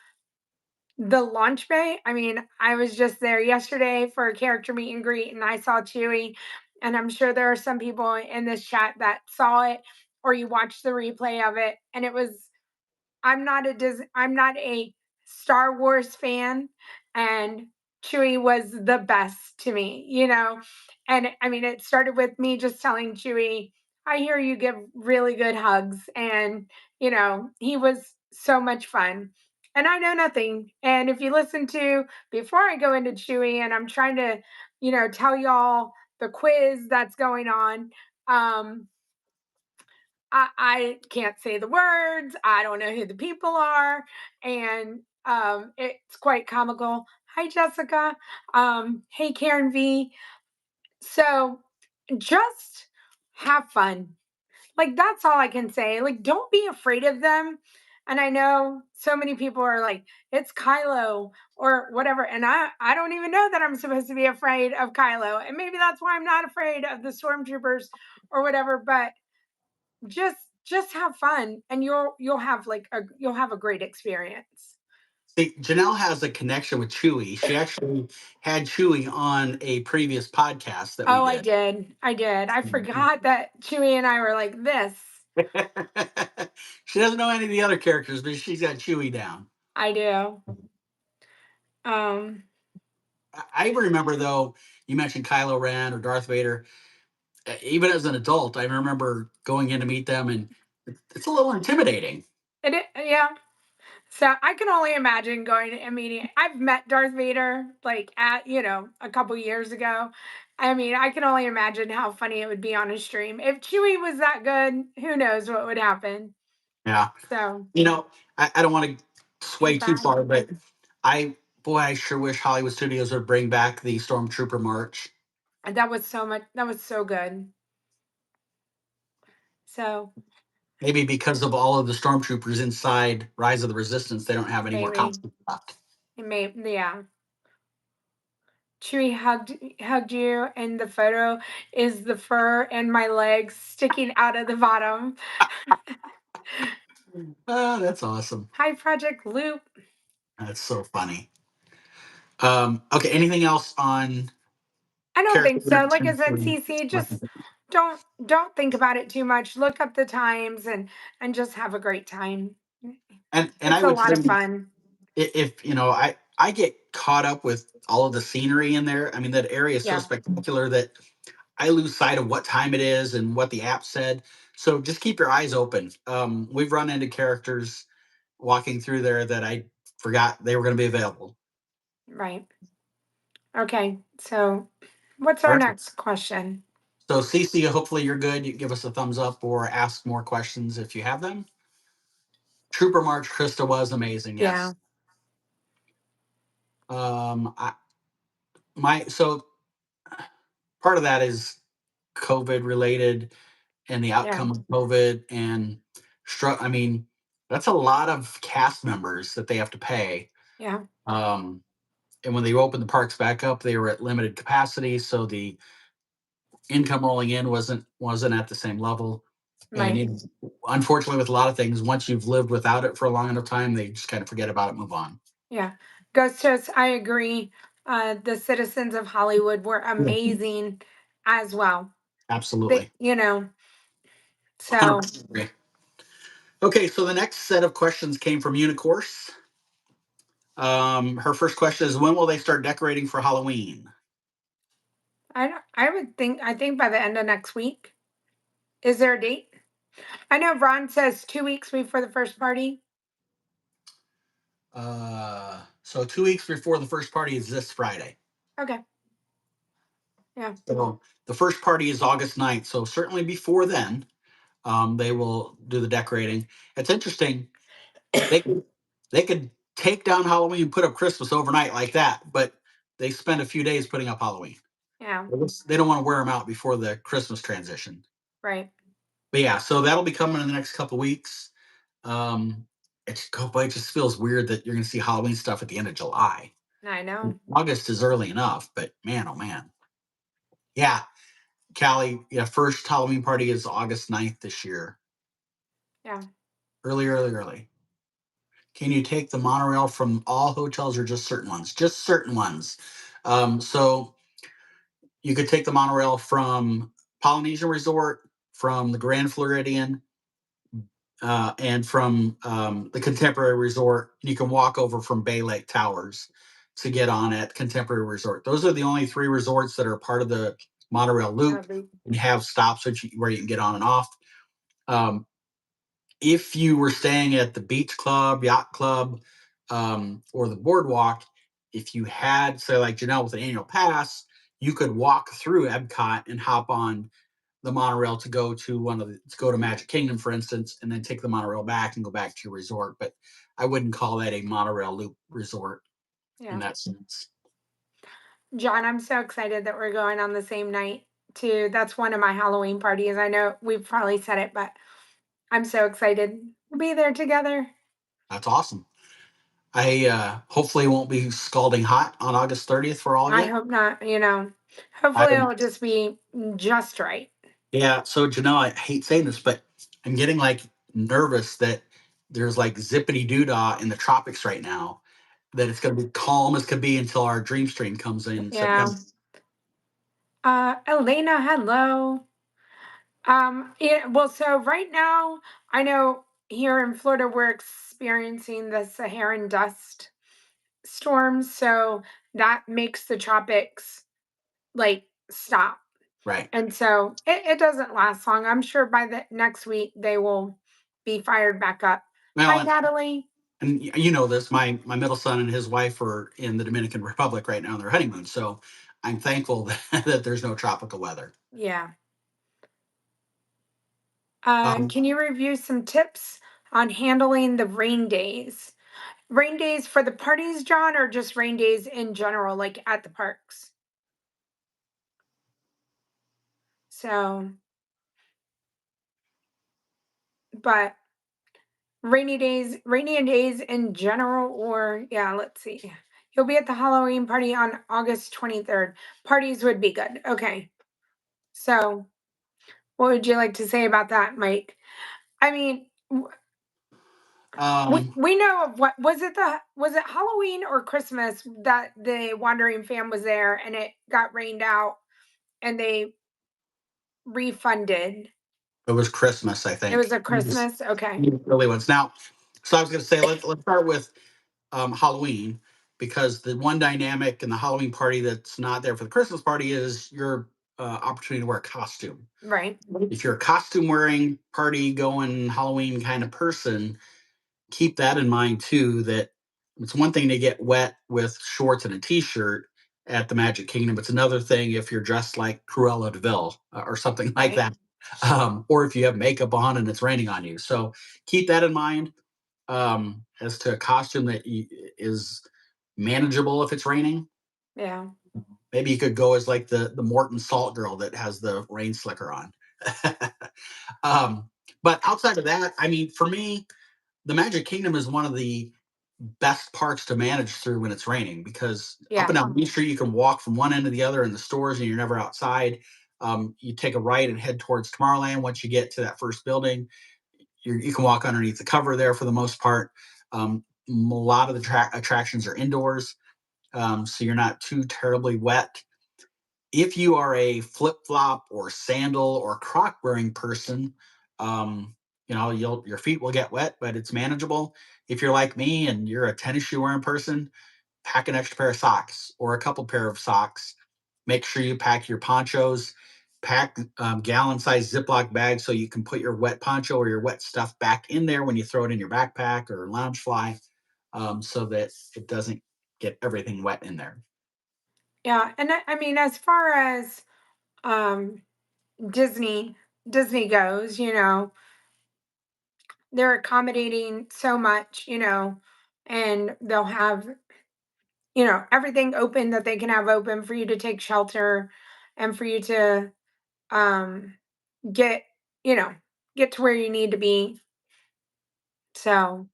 the launch bay, I mean, I was just there yesterday for a character meet and greet, and I saw Chewie. And I'm sure there are some people in this chat that saw it or you watched the replay of it. And it was, I'm not a Star Wars fan, and Chewie was the best to me, you know. And I mean, it started with me just telling Chewie, I hear you give really good hugs, and he was so much fun. And I know nothing. And if you listen to before I go into Chewie, and I'm trying to, tell y'all the quiz that's going on. I can't say the words. I don't know who the people are, and it's quite comical. Hi, Jessica. Hey, Karen V. So just have fun. Like that's all I can say. Like, don't be afraid of them. And I know so many people are like, it's Kylo or whatever. And I don't even know that I'm supposed to be afraid of Kylo. And maybe that's why I'm not afraid of the stormtroopers or whatever. But just just have fun, and you'll have a great experience. See, Janelle has a connection with Chewy. She actually had Chewy on a previous podcast that we Oh, I did. did. I did. I forgot that Chewie and I were like this. She doesn't know any of the other characters, but she's got Chewy down. I do. Um, I remember, though, you mentioned Kylo Ren or Darth Vader. Even as an adult, I remember going in to meet them, and it's a little intimidating. yeah. So I can only imagine going to a meeting. I've met Darth Vader like at a couple years ago. I mean, I can only imagine how funny it would be on a stream. If Chewie was that good, who knows what would happen. Yeah. So You know, I don't want to too sway too bad. far, but I sure wish Hollywood Studios would bring back the Stormtrooper March. And that was so much. That was so good. So Maybe because of all of the stormtroopers inside Rise of the Resistance, they don't have any more maybe costumes left. it may. Yeah. Chewie hugged you, and the photo is the fur and my legs sticking out of the bottom. Oh, that's awesome. Hi, Project Loop. That's so funny. Okay, anything else on I don't character think so. Like I direction? said, CC, just don't think about it too much. Look up the times and just have a great time. And I It's a would lot say, of fun. if I get caught up with all of the scenery in there. I mean, that area is so Yeah, spectacular that I lose sight of what time it is and what the app said. So just keep your eyes open. We've run into characters walking through there that I forgot they were going to be available. right. Okay. So, what's All our right. next question? So, Cece, hopefully you're good. You can give us a thumbs up or ask more questions if you have them. Trooper March Krista was amazing. Yeah, Yes. I, my so part of that is COVID related and the yeah, outcome of COVID and I mean, that's a lot of cast members that they have to pay. yeah, Um, and when they opened the parks back up, they were at limited capacity, so the income rolling in wasn't at the same level. And right. unfortunately, with a lot of things, once you've lived without it for a long enough time, they just kind of forget about it, move on. Yeah. Ghost Toast, I agree. The citizens of Hollywood were Yeah. amazing as well. They, Absolutely, so 100% agree. Okay, so the next set of questions came from Unicourse. Her first question is, when will they start decorating for Halloween? I think by the end of next week. Is there a date? I know Ron says 2 weeks before the first party. So 2 weeks before the first party is this Friday. Okay. Yeah. So the first party is August 9th. So certainly before then, they will do the decorating. It's interesting. They they could take down Halloween and put up Christmas overnight like that, but they spend a few days putting up Halloween. Yeah. They don't want to wear them out before the Christmas transition. Right. But yeah, so that'll be coming in the next couple weeks. Um, but it just feels weird that you're going to see Halloween stuff at the end of July. I know. August is early enough, but man, oh man. Yeah, Callie, yeah, first Halloween party is August 9th this year. Yeah. Early, early, early. Can you take the monorail from all hotels or just certain ones? Just certain ones. So you could take the monorail from Polynesian Resort, from the Grand Floridian, and from the Contemporary Resort. You can walk over from Bay Lake Towers to get on at Contemporary Resort. Those are the only three resorts that are part of the monorail loop and have stops where you can get on and off. Um, if you were staying at the beach club, yacht club, or the boardwalk, if you had, say, like Janelle with an annual pass, you could walk through Epcot and hop on the monorail to go to Magic Kingdom, for instance, and then take the monorail back and go back to your resort. But I wouldn't call that a monorail loop resort in Yeah. that sense. John, I'm so excited that we're going on the same night too. That's one of my Halloween parties. I know we've probably said it, but I'm so excited. We'll be there together. That's awesome. I hopefully won't be scalding hot on August 30th for all of I you. hope not, I hopefully it'll just be just right. Yeah, so Janelle, I hate saying this, but I'm getting like nervous that there's like zippity doo dah in the tropics right now. That it's going to be calm as could be until our dream stream comes in Yeah. September. Elena, hello. Yeah, well, so right now, I know here in Florida, we're experiencing the Saharan dust storms. So that makes the tropics like stop. Right. And so it doesn't last long. I'm sure by the next week they will be fired back up. Well, Hi, Natalie. and you know this, my middle son and his wife are in the Dominican Republic right now on their honeymoon. So I'm thankful that there's no tropical weather. Yeah. Um, Can you review some tips on handling the rain days? Rain days for the parties, John, or just rain days in general, like at the parks? So, but rainy days in general, or yeah, let's see. You'll be at the Halloween party on August 23rd. Parties would be good. Okay. So, what would you like to say about that, Mike? I mean, we know of what was it Halloween or Christmas that the Wandering Fam was there and it got rained out and they refunded. it was Christmas, I It was think. a Christmas. Okay. Early ones. Now, so I was going to say let's start with Halloween, because the one dynamic in the Halloween party that's not there for the Christmas party is your opportunity to wear a costume. Right. If you're a costume wearing, party going Halloween kind of person, keep that in mind too. That it's one thing to get wet with shorts and a t-shirt at the Magic Kingdom. It's another thing if you're dressed like Cruella de Vil or something like Right. that, or if you have makeup on and it's raining on you. So keep that in mind as to a costume that is manageable if it's raining. Yeah. Maybe you could go as like the Morton Salt girl that has the rain slicker on. um, but outside of that, I mean, for me, the Magic Kingdom is one of the best parks to manage through when it's raining, because up Yeah. and down Main Street you can walk from one end to the other in the stores and you're never outside. You take a right and head towards Tomorrowland. Once you get to that first building, you can walk underneath the cover there for the most part. A lot of the attractions are indoors, so you're not too terribly wet. If you are a flip flop or sandal or croc wearing person, your feet will get wet, but it's manageable. If you're like me and you're a tennis shoe wearing person, pack an extra pair of socks or a couple pair of socks. Make sure you pack your ponchos. Pack gallon size Ziploc bags so you can put your wet poncho or your wet stuff back in there when you throw it in your backpack or lounge fly. so that it doesn't get everything wet in there. Yeah, and I mean, as far as um Disney Disney goes, they're accommodating so much, and they'll have, everything open that they can have open for you to take shelter and for you to um get, you know, get to where you need to be. So,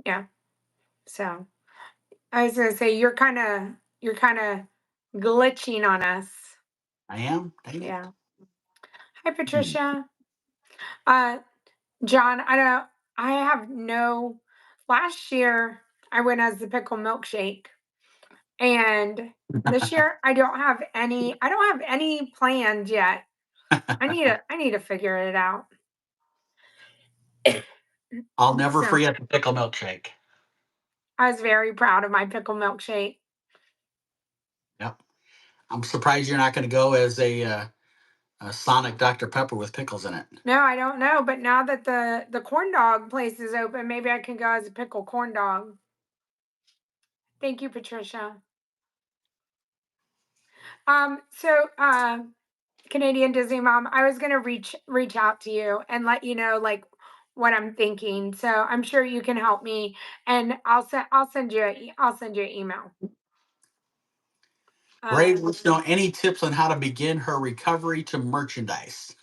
yeah. So, I was going to say you're kind of glitching on us. I am. Dang it. Yeah. Hi Hmm. Patricia. Uh John, I have no last year I went as the pickle milkshake, and this year I don't have any planned yet. I need to figure it out. I'll never So, forget the pickle milkshake. I was very proud of my pickle milkshake. Yep. I'm surprised you're not going to go as a Sonic Dr. Pepper with pickles in it. No, I don't know, but now that the corn dog place is open, maybe I can go as a pickle corn dog. Thank you, Patricia. So Canadian Disney Mom, I was gonna reach out to you and let you know like what I'm thinking. So I'm sure you can help me, and I'll send you an email. Brave Uh, wants to know any tips on how to begin her recovery to merchandise.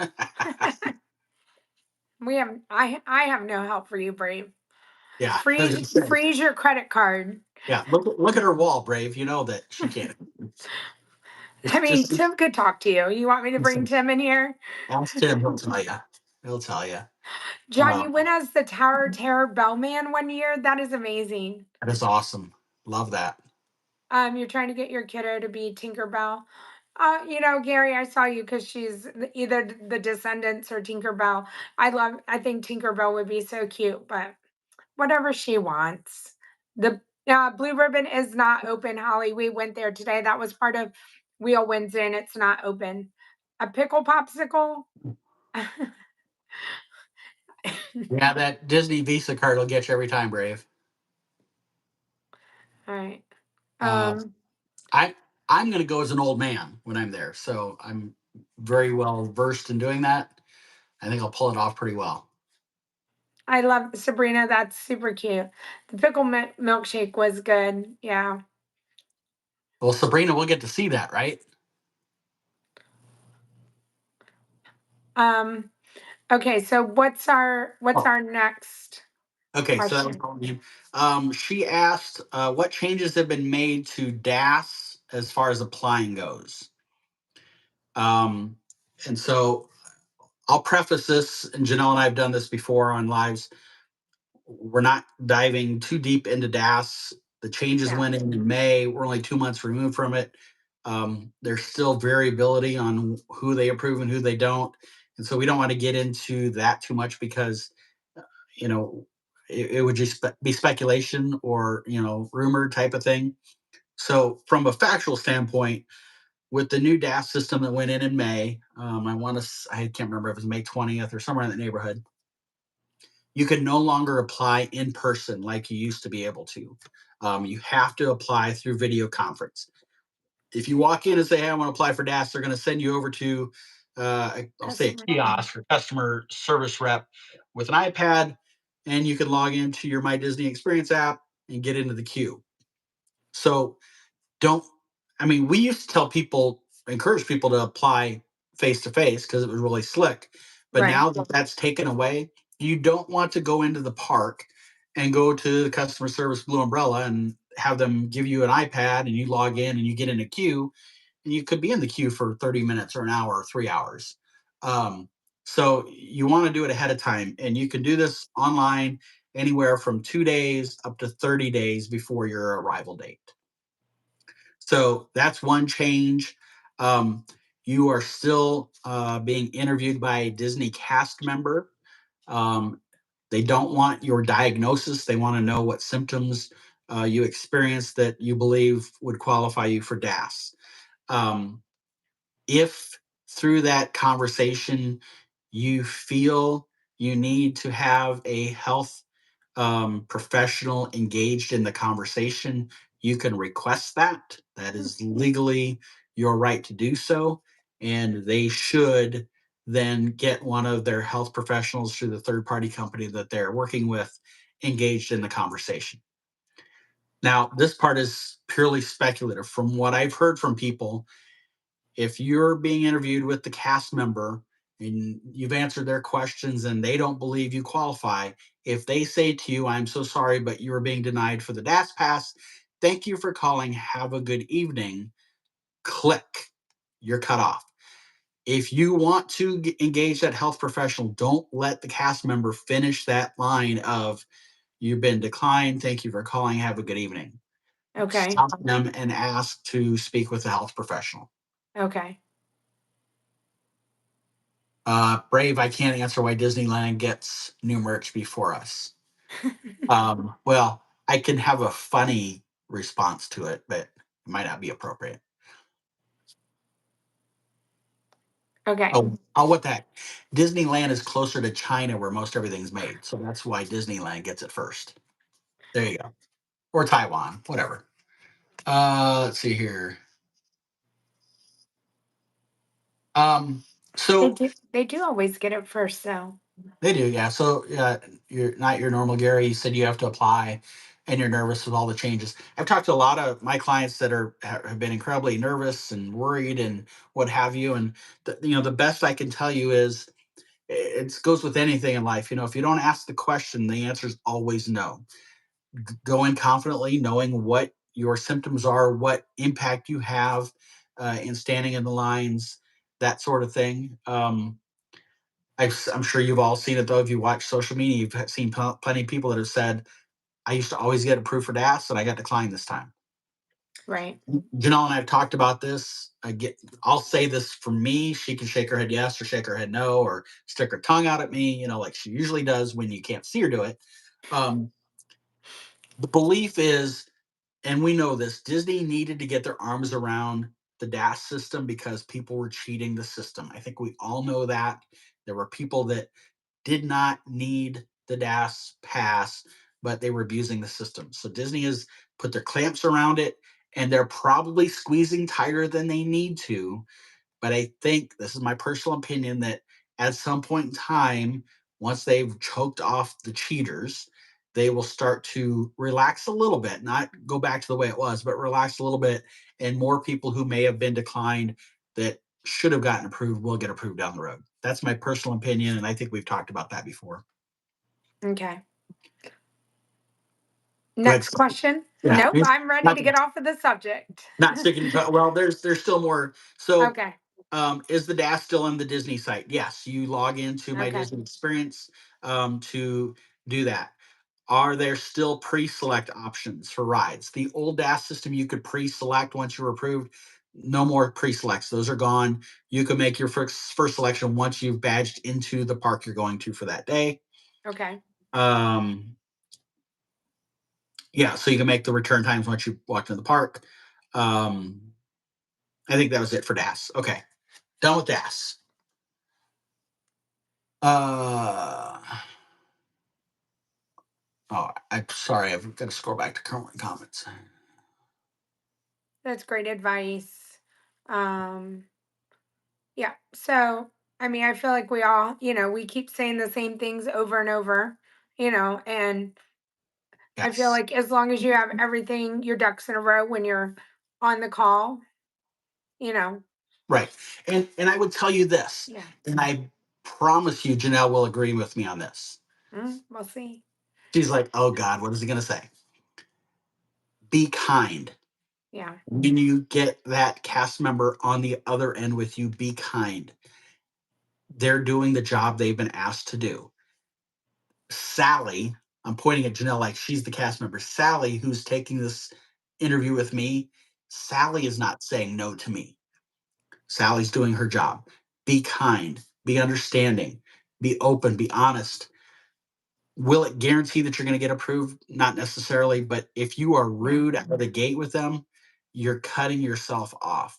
I have no help for you, Brave. Yeah, I was Freeze gonna say. freeze your credit card. Yeah, look at her wall, Brave. You know that she can't. I mean, Just Tim could talk to you. You want me to bring Tim in here? ask Tim. He'll tell you. He'll tell you. John, you went as the Tower Terror Bellman one year. That is amazing. That is awesome. Love that. You're trying to get your kiddo to be Tinkerbell. Gary, I saw you because she's either the Descendants or Tinkerbell. I think Tinkerbell would be so cute, but whatever she wants. The Blue Ribbon is not open, Holly. We went there today. That was part of Wheel Wednesday, and it's not open. A pickle popsicle. All Yeah, that Disney Visa card will get you every time, Brave. right. Uh, Um, I I'm going to go as an old man when I'm there, so I'm very well versed in doing that. I think I'll pull it off pretty well. I love Sabrina. That's super cute. The pickle milkshake was good. Yeah. Well, Sabrina, we'll get to see that, right? Um, okay, so what's Oh, our next okay. So that was question? all me. She asked what changes have been made to DAS as far as applying goes. Um, and so I'll preface this, and Janelle and I have done this before on lives. We're not diving too deep into DAS. The changes Yeah. went in May. We're only 2 months removed from it. There's still variability on who they approve and who they don't. And so we don't want to get into that too much because, you know, it would just be speculation or, rumor type of thing. So, from a factual standpoint, with the new DAS system that went in May, I can't remember if it was May 20th or somewhere in that neighborhood, you can no longer apply in person like you used to be able to. You have to apply through video conference. If you walk in and say, "Hey, I want to apply for DAS," they're going to send you over to, I'll say, a Customer service. kiosk or customer service rep with an iPad, and you can log into your My Disney Experience app and get into the queue. So don't I mean, we used to encourage people to apply face to face because it was really slick. But Right. now that that's taken away, you don't want to go into the park and go to the customer service Blue Umbrella and have them give you an iPad and you log in and you get in a queue and you could be in the queue for 30 minutes or an hour or 3 hours. Um, so you want to do it ahead of time, and you can do this online anywhere from 2 days up to 30 days before your arrival date. So that's one change. Um, you are still being interviewed by a Disney cast member. Um, they don't want your diagnosis. They want to know what symptoms you experienced that you believe would qualify you for DAS. Um, if through that conversation you feel you need to have a health professional engaged in the conversation, you can request that. That is legally your right to do so. And they should then get one of their health professionals through the third party company that they're working with engaged in the conversation. Now, this part is purely speculative. From what I've heard from people, if you're being interviewed with the cast member and you've answered their questions and they don't believe you qualify, if they say to you, I'm so sorry, but you are being denied for the DAS pass, thank you for calling, have a good evening, click, you're cut off. If you want to engage that health professional, don't let the cast member finish that line of, you've been declined, thank you for calling, have a good evening. Okay. Stop them and ask to speak with a health professional. Okay. Brave, I can't answer why Disneyland gets new merch before us. Well, I can have a funny response to it, but it might not be appropriate. Okay. Oh, what the heck? Disneyland is closer to China where most everything's made. So that's why Disneyland gets it first. There you go. Or Taiwan, whatever. Let's see here. Um, They so do. They do always get it first, though. They do, yeah. So, you're not your normal Gary. You said you have to apply, and you're nervous with all the changes. I've talked to a lot of my clients that have been incredibly nervous and worried and what have you. And the best I can tell you is it goes with anything in life. If you don't ask the question, the answer is always no. Go in confidently, knowing what your symptoms are, what impact you have in standing in the lines, that sort of thing. I'm sure you've all seen it though. If you watch social media, you've seen plenty of people that have said, "I used to always get approved for DAS, and I got declined this time." Right. Janelle and I have talked about this. I'll say this for me. She can shake her head yes or shake her head no or stick her tongue out at me, like she usually does when you can't see her do it. Um, the belief is, and we know this, Disney needed to get their arms around the DAS system because people were cheating the system. I think we all know that. There were people that did not need the DAS pass, but they were abusing the system. So Disney has put their clamps around it, and they're probably squeezing tighter than they need to. But I think this is my personal opinion that at some point in time, once they've choked off the cheaters, they will start to relax a little bit, not go back to the way it was, but relax a little bit. And more people who may have been declined that should have gotten approved will get approved down the road. That's my personal opinion. And I think we've talked about that before. Okay. Go ahead. Next question. Yeah. Nope. I'm ready Not, to get off of the subject. not sticking to, well, there's still more. So Okay. is the DAS still on the Disney site? Yes, you log into My Okay. Disney Experience to do that. Are there still pre-select options for rides? The old DAS system, you could pre-select once you were approved. No more pre-selects; those are gone. You can make your first selection once you've badged into the park you're going to for that day. Okay. Um, yeah, so you can make the return times once you walked into the park. Um, I think that was it for DAS. Okay, done with DAS. Uh, oh, I'm sorry. I've got to scroll back to current comments. That's great advice. Um, yeah. So, I mean, I feel like we all, we keep saying the same things over and over, and I feel Yes, like as long as you have everything, your ducks in a row when you're on the call, you know, right. And I would tell you this, yeah. and I promise you, Janelle will agree with me on this. We'll see. She's like, "Oh God, what is he going to say?" Be kind. Yeah. When you get that cast member on the other end with you, be kind. They're doing the job they've been asked to do. Sally, I'm pointing at Janelle like she's the cast member. Sally, who's taking this interview with me, Sally is not saying no to me. Sally's doing her job. Be kind, be understanding, be open, be honest. Will it guarantee that you're going to get approved? Not necessarily, but if you are No. rude out of the gate with them, you're cutting yourself off.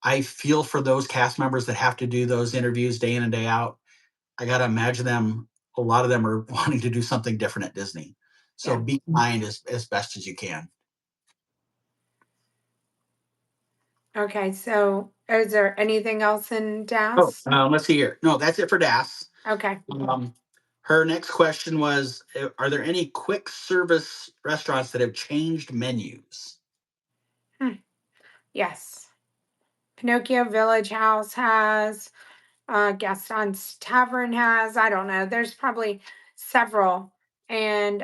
I feel for those cast members that have to do those interviews day in and day out. I got to imagine them. A lot of them are wanting to do something different at Disney. So Yeah. be kind as best as you can. Okay. So is there anything else in Oh, DAS? let's see here. No, that's it for DAS. Okay. Um, her next question was, are there any quick service restaurants that have changed menus? Hmm. Yes. Pinocchio Village House has, Gaston's Tavern has, I don't know. There's probably several. And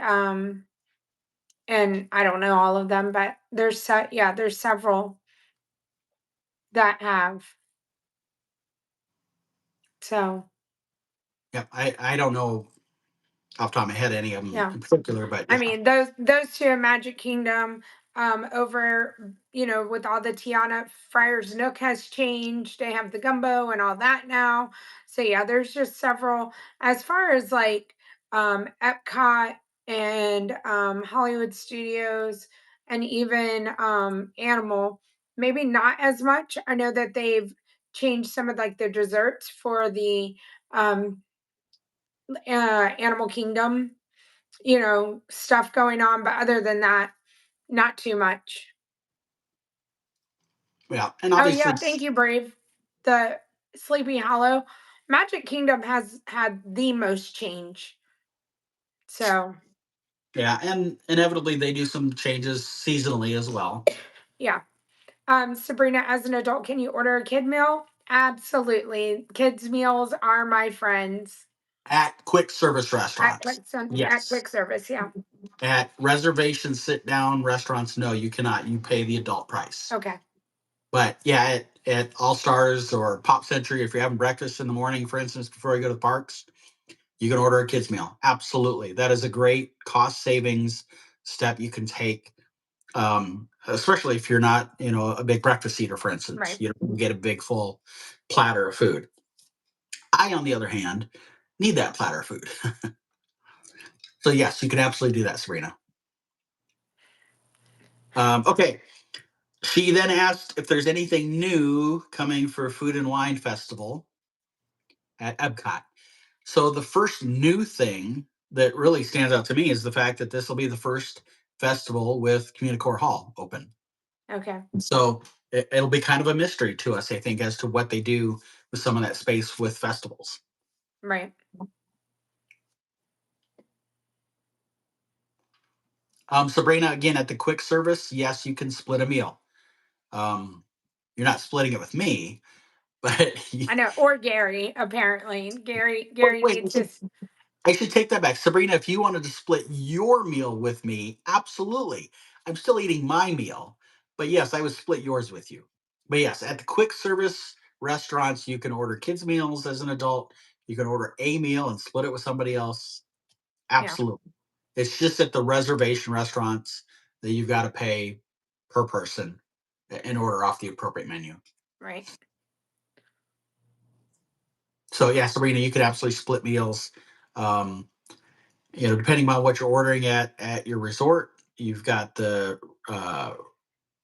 I don't know all of them, but yeah, there's several that have. So, Yeah, I don't know off the top of my head any of them yeah. in particular, but I yeah. mean, those two in Magic Kingdom, over, with all the Tiana Friars Nook has changed. They have the gumbo and all that now. So yeah, there's just several. As far as like Epcot and Hollywood Studios and even Animal, maybe not as much. I know that they've changed some of like the desserts for the um Animal Kingdom, stuff going on, but other than that, not too much. Yeah, and Oh obviously, yeah, thank you, Brave. The Sleepy Hollow. Magic Kingdom has had the most change. So yeah, and inevitably they do some changes seasonally as well yeah. Sabrina, as an adult, can you order a kid meal? Absolutely. Kids meals are my friends. at quick service At restaurants. Yes, quick service, yeah. at reservation sit down restaurants, no, you cannot. You pay the adult price. Okay. But yeah, at All Stars or Pop Century, if you're having breakfast in the morning, for instance, before you go to the parks, you can order a kids meal. Absolutely, that is a great cost savings step you can take. Especially if you're not, a big breakfast eater, for instance, Right. you don't get a big full platter of food. I, on the other hand, need that platter of food. So yes, you can absolutely do that, Sabrina. Okay. She then asked if there's anything new coming for Food and Wine Festival at Epcot. So the first new thing that really stands out to me is the fact that this will be the first festival with Communicore Hall open. Okay. So it'll be kind of a mystery to us, I think, as to what they do with some of that space with festivals. Right. Sabrina, again, at the quick service, yes, you can split a meal. Um, you're not splitting it with me, but I know. Or Gary, apparently. Gary wait, needs his. I should take that back. Sabrina, if you wanted to split your meal with me, absolutely. I'm still eating my meal. But yes, I would split yours with you. But yes, at the quick service restaurants, you can order kids' meals as an adult. You can order a meal and split it with somebody else. Yeah. Absolutely. It's just at the reservation restaurants that you've got to pay per person and order off the appropriate menu. Right. So yeah, Sabrina, you could absolutely split meals. Um, depending on what you're ordering at your resort, you've got the uh,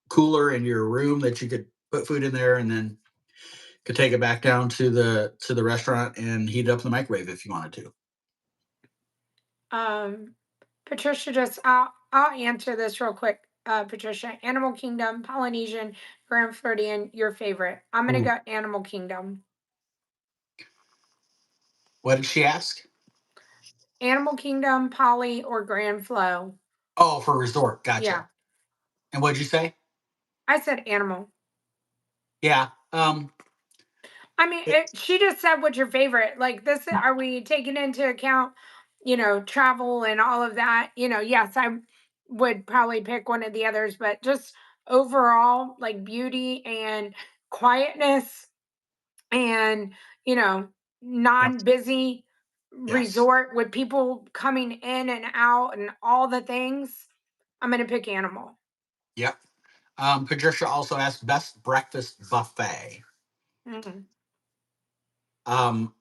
cooler in your room that you could put food in there, and then could take it back down to the restaurant and heat it up in the microwave if you wanted to. Um, Patricia, just I'll answer this real quick. Patricia, Animal Kingdom, Polynesian, Grand Floridian, your favorite. I'm gonna Ooh. go Animal Kingdom. What did she ask? Animal Kingdom, Poly, or Grand Flow. Oh, for resort. Gotcha. Yeah, And what did you say? I said animal. Yeah. I mean, It, she just said what's your favorite. Like this, are we taking into account, travel and all of that? Yes, I would probably pick one of the others, but just overall, like beauty and quietness and, you know, yep. non-busy Yes. resort with people coming in and out and all the things, I'm gonna pick animal. Yep. Patricia also asked best breakfast buffet. Mhm. Um,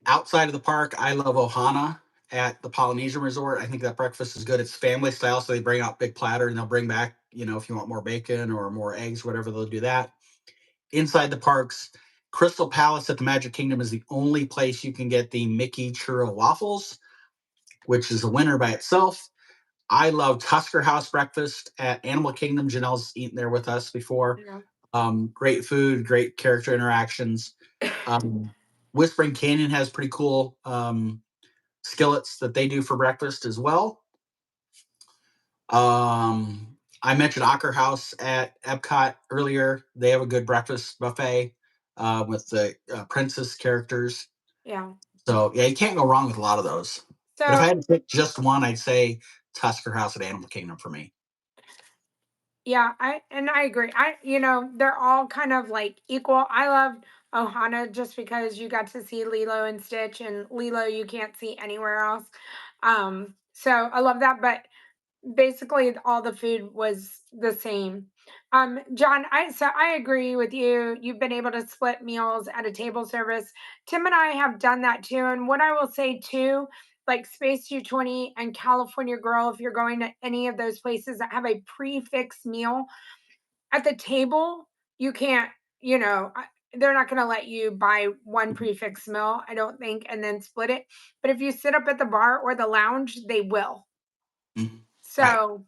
Outside of the park, I love Ohana at the Polynesian Resort. I think that breakfast is good. It's family style, so they bring out big platter and they'll bring back, if you want more bacon or more eggs, whatever, they'll do that. inside the parks, Crystal Palace at the Magic Kingdom is the only place you can get the Mickey churro waffles, which is a winner by itself. I love Tusker House breakfast at Animal Kingdom. Janelle's eaten there with us before. Yeah. Great food, great character interactions. Um, Whispering Canyon has pretty cool skillets that they do for breakfast as well. I mentioned Ocker House at Epcot earlier. They have a good breakfast buffet with the princess characters. Yeah. So yeah, you can't go wrong with a lot of those. But if I So had to pick just one, I'd say Tusker House at Animal Kingdom for me. yeah, I agree. They're all kind of like equal. I love Ohana just because you got to see Lilo and Stitch, and Lilo you can't see anywhere else. So I love that, but basically all the food was the same. John, I agree with you. You've been able to split meals at a table service. Tim and I have done that too. And what I will say too, like Space 220 and California Grill, if you're going to any of those places that have a prefix meal at the table, you can't, they're not going to let you buy one prefix meal, I don't think, and then split it. But if you sit up at the bar or the lounge, they will. Mhm. Right. So,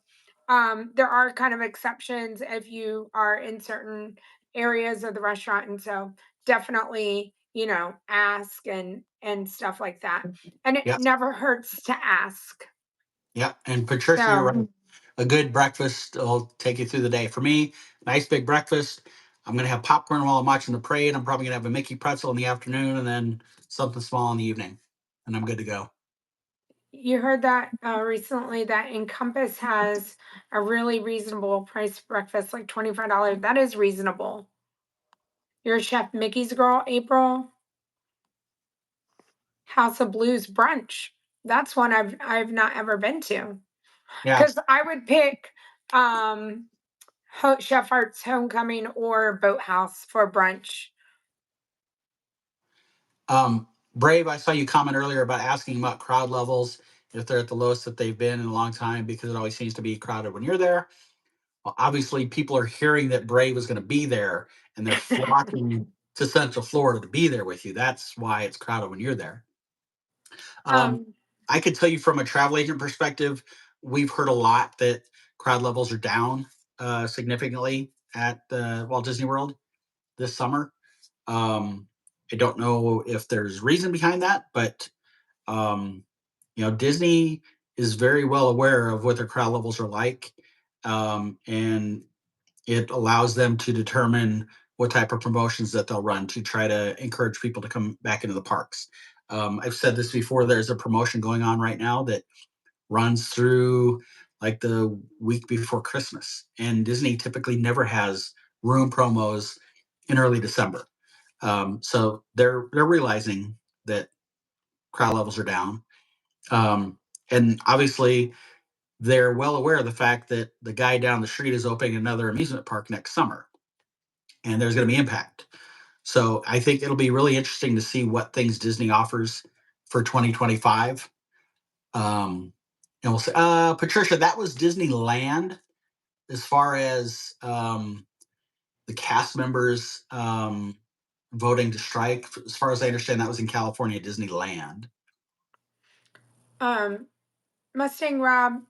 there are kind of exceptions if you are in certain areas of the restaurant, and so definitely, ask and stuff like that. And it Yeah. never hurts to ask. Yeah. And Patricia, you're So, right. A good breakfast will take you through the day. For me, nice big breakfast. I'm gonna have popcorn while I'm watching the parade. I'm probably gonna have a Mickey pretzel in the afternoon and then something small in the evening. And I'm good to go. you heard that recently that Encompass has a really reasonable price breakfast, like $25. That is reasonable. You're a Chef Mickey's girl, April. House of Blues brunch. That's one I've not ever been to. Yeah. Because I would pick um Chef Hart's Homecoming or Boathouse for brunch. Um, Brave, I saw you comment earlier about asking about crowd levels, if they're at the lowest that they've been in a long time, because it always seems to be crowded when you're there. Well, obviously, people are hearing that Brave is going to be there and they're flocking to Central Florida to be there with you. That's why it's crowded when you're there. Um, um I could tell you from a travel agent perspective, we've heard a lot that crowd levels are down significantly at Walt Disney World this summer. Um, I don't know if there's reason behind that, but um, Disney is very well aware of what their crowd levels are like, and it allows them to determine what type of promotions that they'll run to try to encourage people to come back into the parks. I've said this before. There's a promotion going on right now that runs through like the week before Christmas, and Disney typically never has room promos in early December. So they're realizing that crowd levels are down, um, and obviously they're well aware of the fact that the guy down the street is opening another amusement park next summer, and there's going to be impact. So I think it'll be really interesting to see what things Disney offers for 2025. Um, and we'll say, Patricia, that was Disneyland as far as the cast members voting to strike. As far as I understand, that was in California, Disneyland. um Mustang Rob,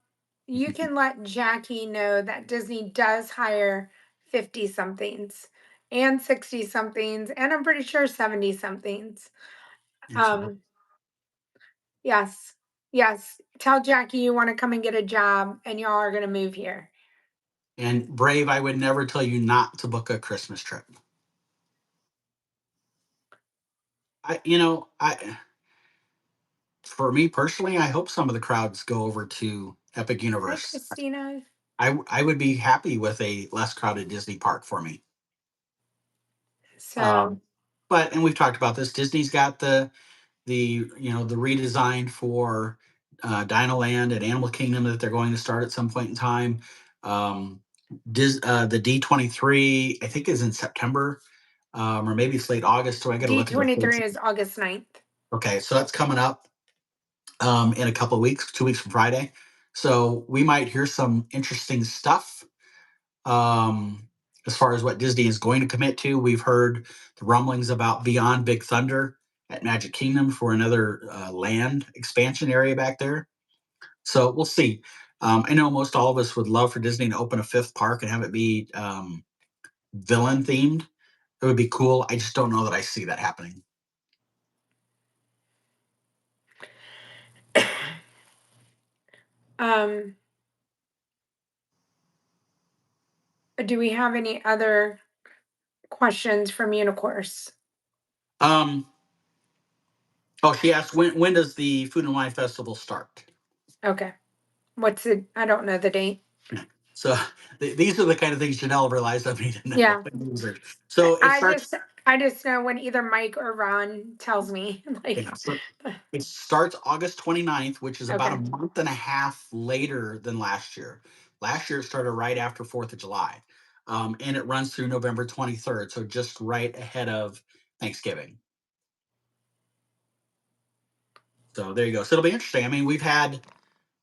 you can let Jackie know that Disney does hire 50 somethings and 60 somethings and I'm pretty sure 70 somethings. Absolutely. Um yes. Yes. Tell Jackie you want to come and get a job and y'all are going to move here. And Brave, I would never tell you not to book a Christmas trip. I for me personally, I hope some of the crowds go over to Epic Hi Universe. Christina. I would be happy with a less crowded Disney park for me. So Um, and we've talked about this. Disney's got the redesign for Dinoland and Animal Kingdom that they're going to start at some point in time. Um, the D23 I think is in September, or maybe it's late August. So I got to look at D23 the. is August 9th. Okay, so that's coming up in a couple of weeks, 2 weeks from Friday. So we might hear some interesting stuff. Um, as far as what Disney is going to commit to. We've heard the rumblings about Beyond Big Thunder at Magic Kingdom for another land expansion area back there. So we'll see. I know most all of us would love for Disney to open a fifth park and have it be villain themed. It would be cool. I just don't know that I see that happening. Um, do we have any other questions from Unicourse? Um, oh, she asked when does the Food and Wine Festival start? Okay. What's it? I don't know the date. So these are the kind of things Janelle realized I need to know. Yeah. So it I starts. just I just know when either Mike or Ron tells me. Like, Yeah, so it starts August 29th, which is about a okay. month and a half later than last year. Last year it started right after 4th of July. And it runs through November 23rd, so just right ahead of Thanksgiving. So there you go. So it'll be interesting. I mean, we've had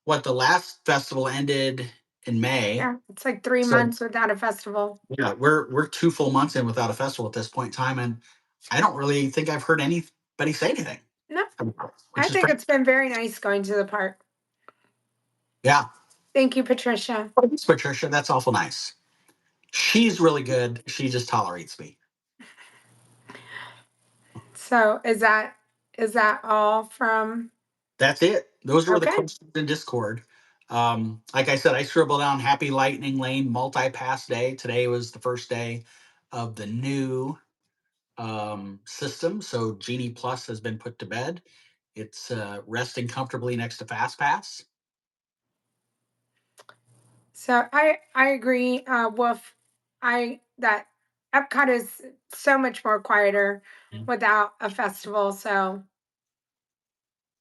what the last festival ended in May. Yeah, it's like 3 So months without a festival. yeah, we're 2 full months in without a festival at this point in time, and I don't really think I've heard anybody say anything No, about it, I which is think great. it's been very nice going to the park. Yeah, Thank you, Patricia. thanks, Patricia. That's awful nice. She's really good. She just tolerates me. So is that all from? That's it. Those were the Okay. questions in Discord. Like I said, I scribbled down Happy Lightning Lane multi-pass day. Today was the first day of the new system. So Genie Plus has been put to bed. It's resting comfortably next to FastPass. So I agree, Wolf. I that Epcot is so much more quieter without a festival. So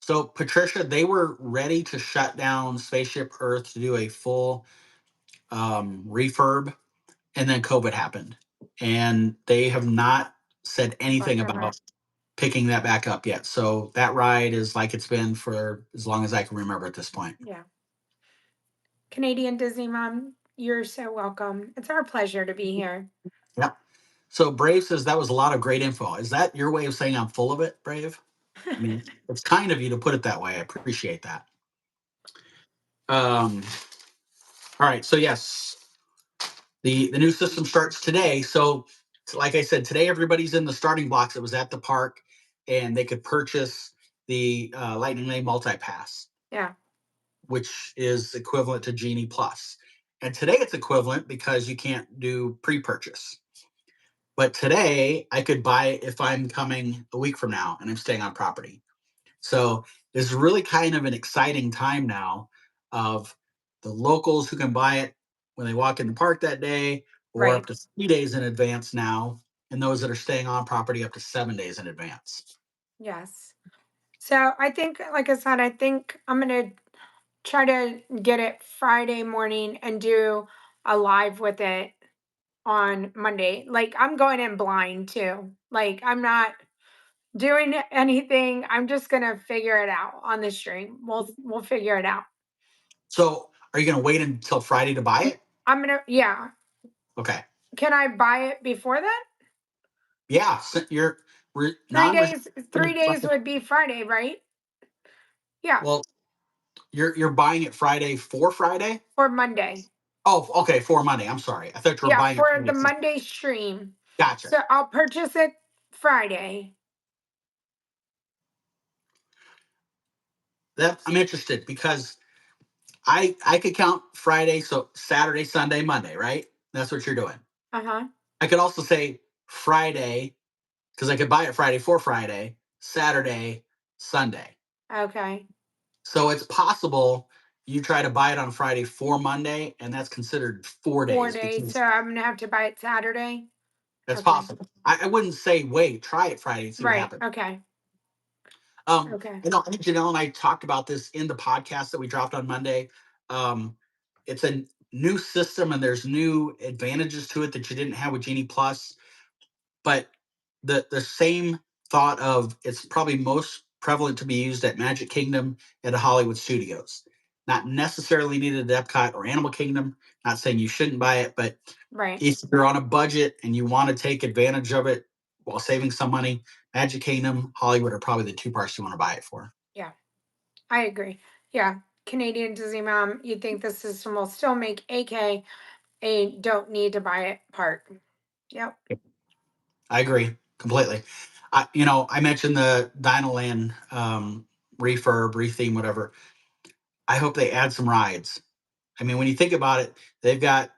So Patricia, they were ready to shut down Spaceship Earth to do a full refurb, and then COVID happened, and they have not said anything whatever. about picking that back up yet. So that ride is like it's been for as long as I can remember at this point. Yeah. Canadian Disney Mom, you're so welcome. It's our pleasure to be here. Yep. So Brave says that was a lot of great info. Is that your way of saying I'm full of it, Brave? I mean, it's kind of you to put it that way. I appreciate that. Um, all right. So yes, the new system starts today. So like I said, today everybody's in the starting blocks. It was at the park, and they could purchase the Lightning Lane multi pass, Yeah. which is equivalent to Genie Plus. And today it's equivalent because you can't do pre-purchase. But today I could buy it if I'm coming a week from now and I'm staying on property. So this is really kind of an exciting time now of the locals who can buy it when they walk in the park that day or up Right. to 3 days in advance now, and those that are staying on property up to 7 days in advance. Yes. So I think, like I said, I think I'm gonna try to get it Friday morning and do a live with it on Monday. Like, I'm going in blind too. Like, I'm not doing anything. I'm just gonna figure it out on the stream. We'll figure it out. So are you going to wait until Friday to buy it? I'm gonna, yeah. Okay. Can I buy it before that? Yeah. So you're Three non days, 3 days would be Friday, right? Yeah. well, you're buying it Friday for Friday? Or Monday. Oh, okay, for Monday. I'm sorry. I thought you were Yeah, buying it for Friday. the Monday stream. Gotcha. So I'll purchase it Friday. That I'm interested because I could count Friday, so Saturday, Sunday, Monday, right? That's what you're doing. Uh-huh. I could also say Friday because I could buy it Friday for Friday, Saturday, Sunday. Okay. So it's possible you try to buy it on Friday for Monday, and that's considered 4 days 4 days. So because I'm gonna have to buy it Saturday. that's Okay. possible. I wouldn't say wait, try it Friday and see what Right. happens. Okay. Um, Okay. I think Janelle and I talked about this in the podcast that we dropped on Monday. Um, it's a new system and there's new advantages to it that you didn't have with Genie Plus. But the same thought of it's probably most prevalent to be used at Magic Kingdom and at Hollywood Studios. not necessarily needed at Epcot or Animal Kingdom. Not saying you shouldn't buy it, but Right. if you're on a budget and you want to take advantage of it while saving some money, Magic Kingdom, Hollywood are probably the two parks you want to buy it for. Yeah, I agree. Yeah. Canadian Disney Mom, you think the system will still make AK a don't need to buy it part. Yep. I agree completely. I mentioned the Dinoland refurb, retheme, whatever. I hope they add some rides. I mean, when you think about it, they've got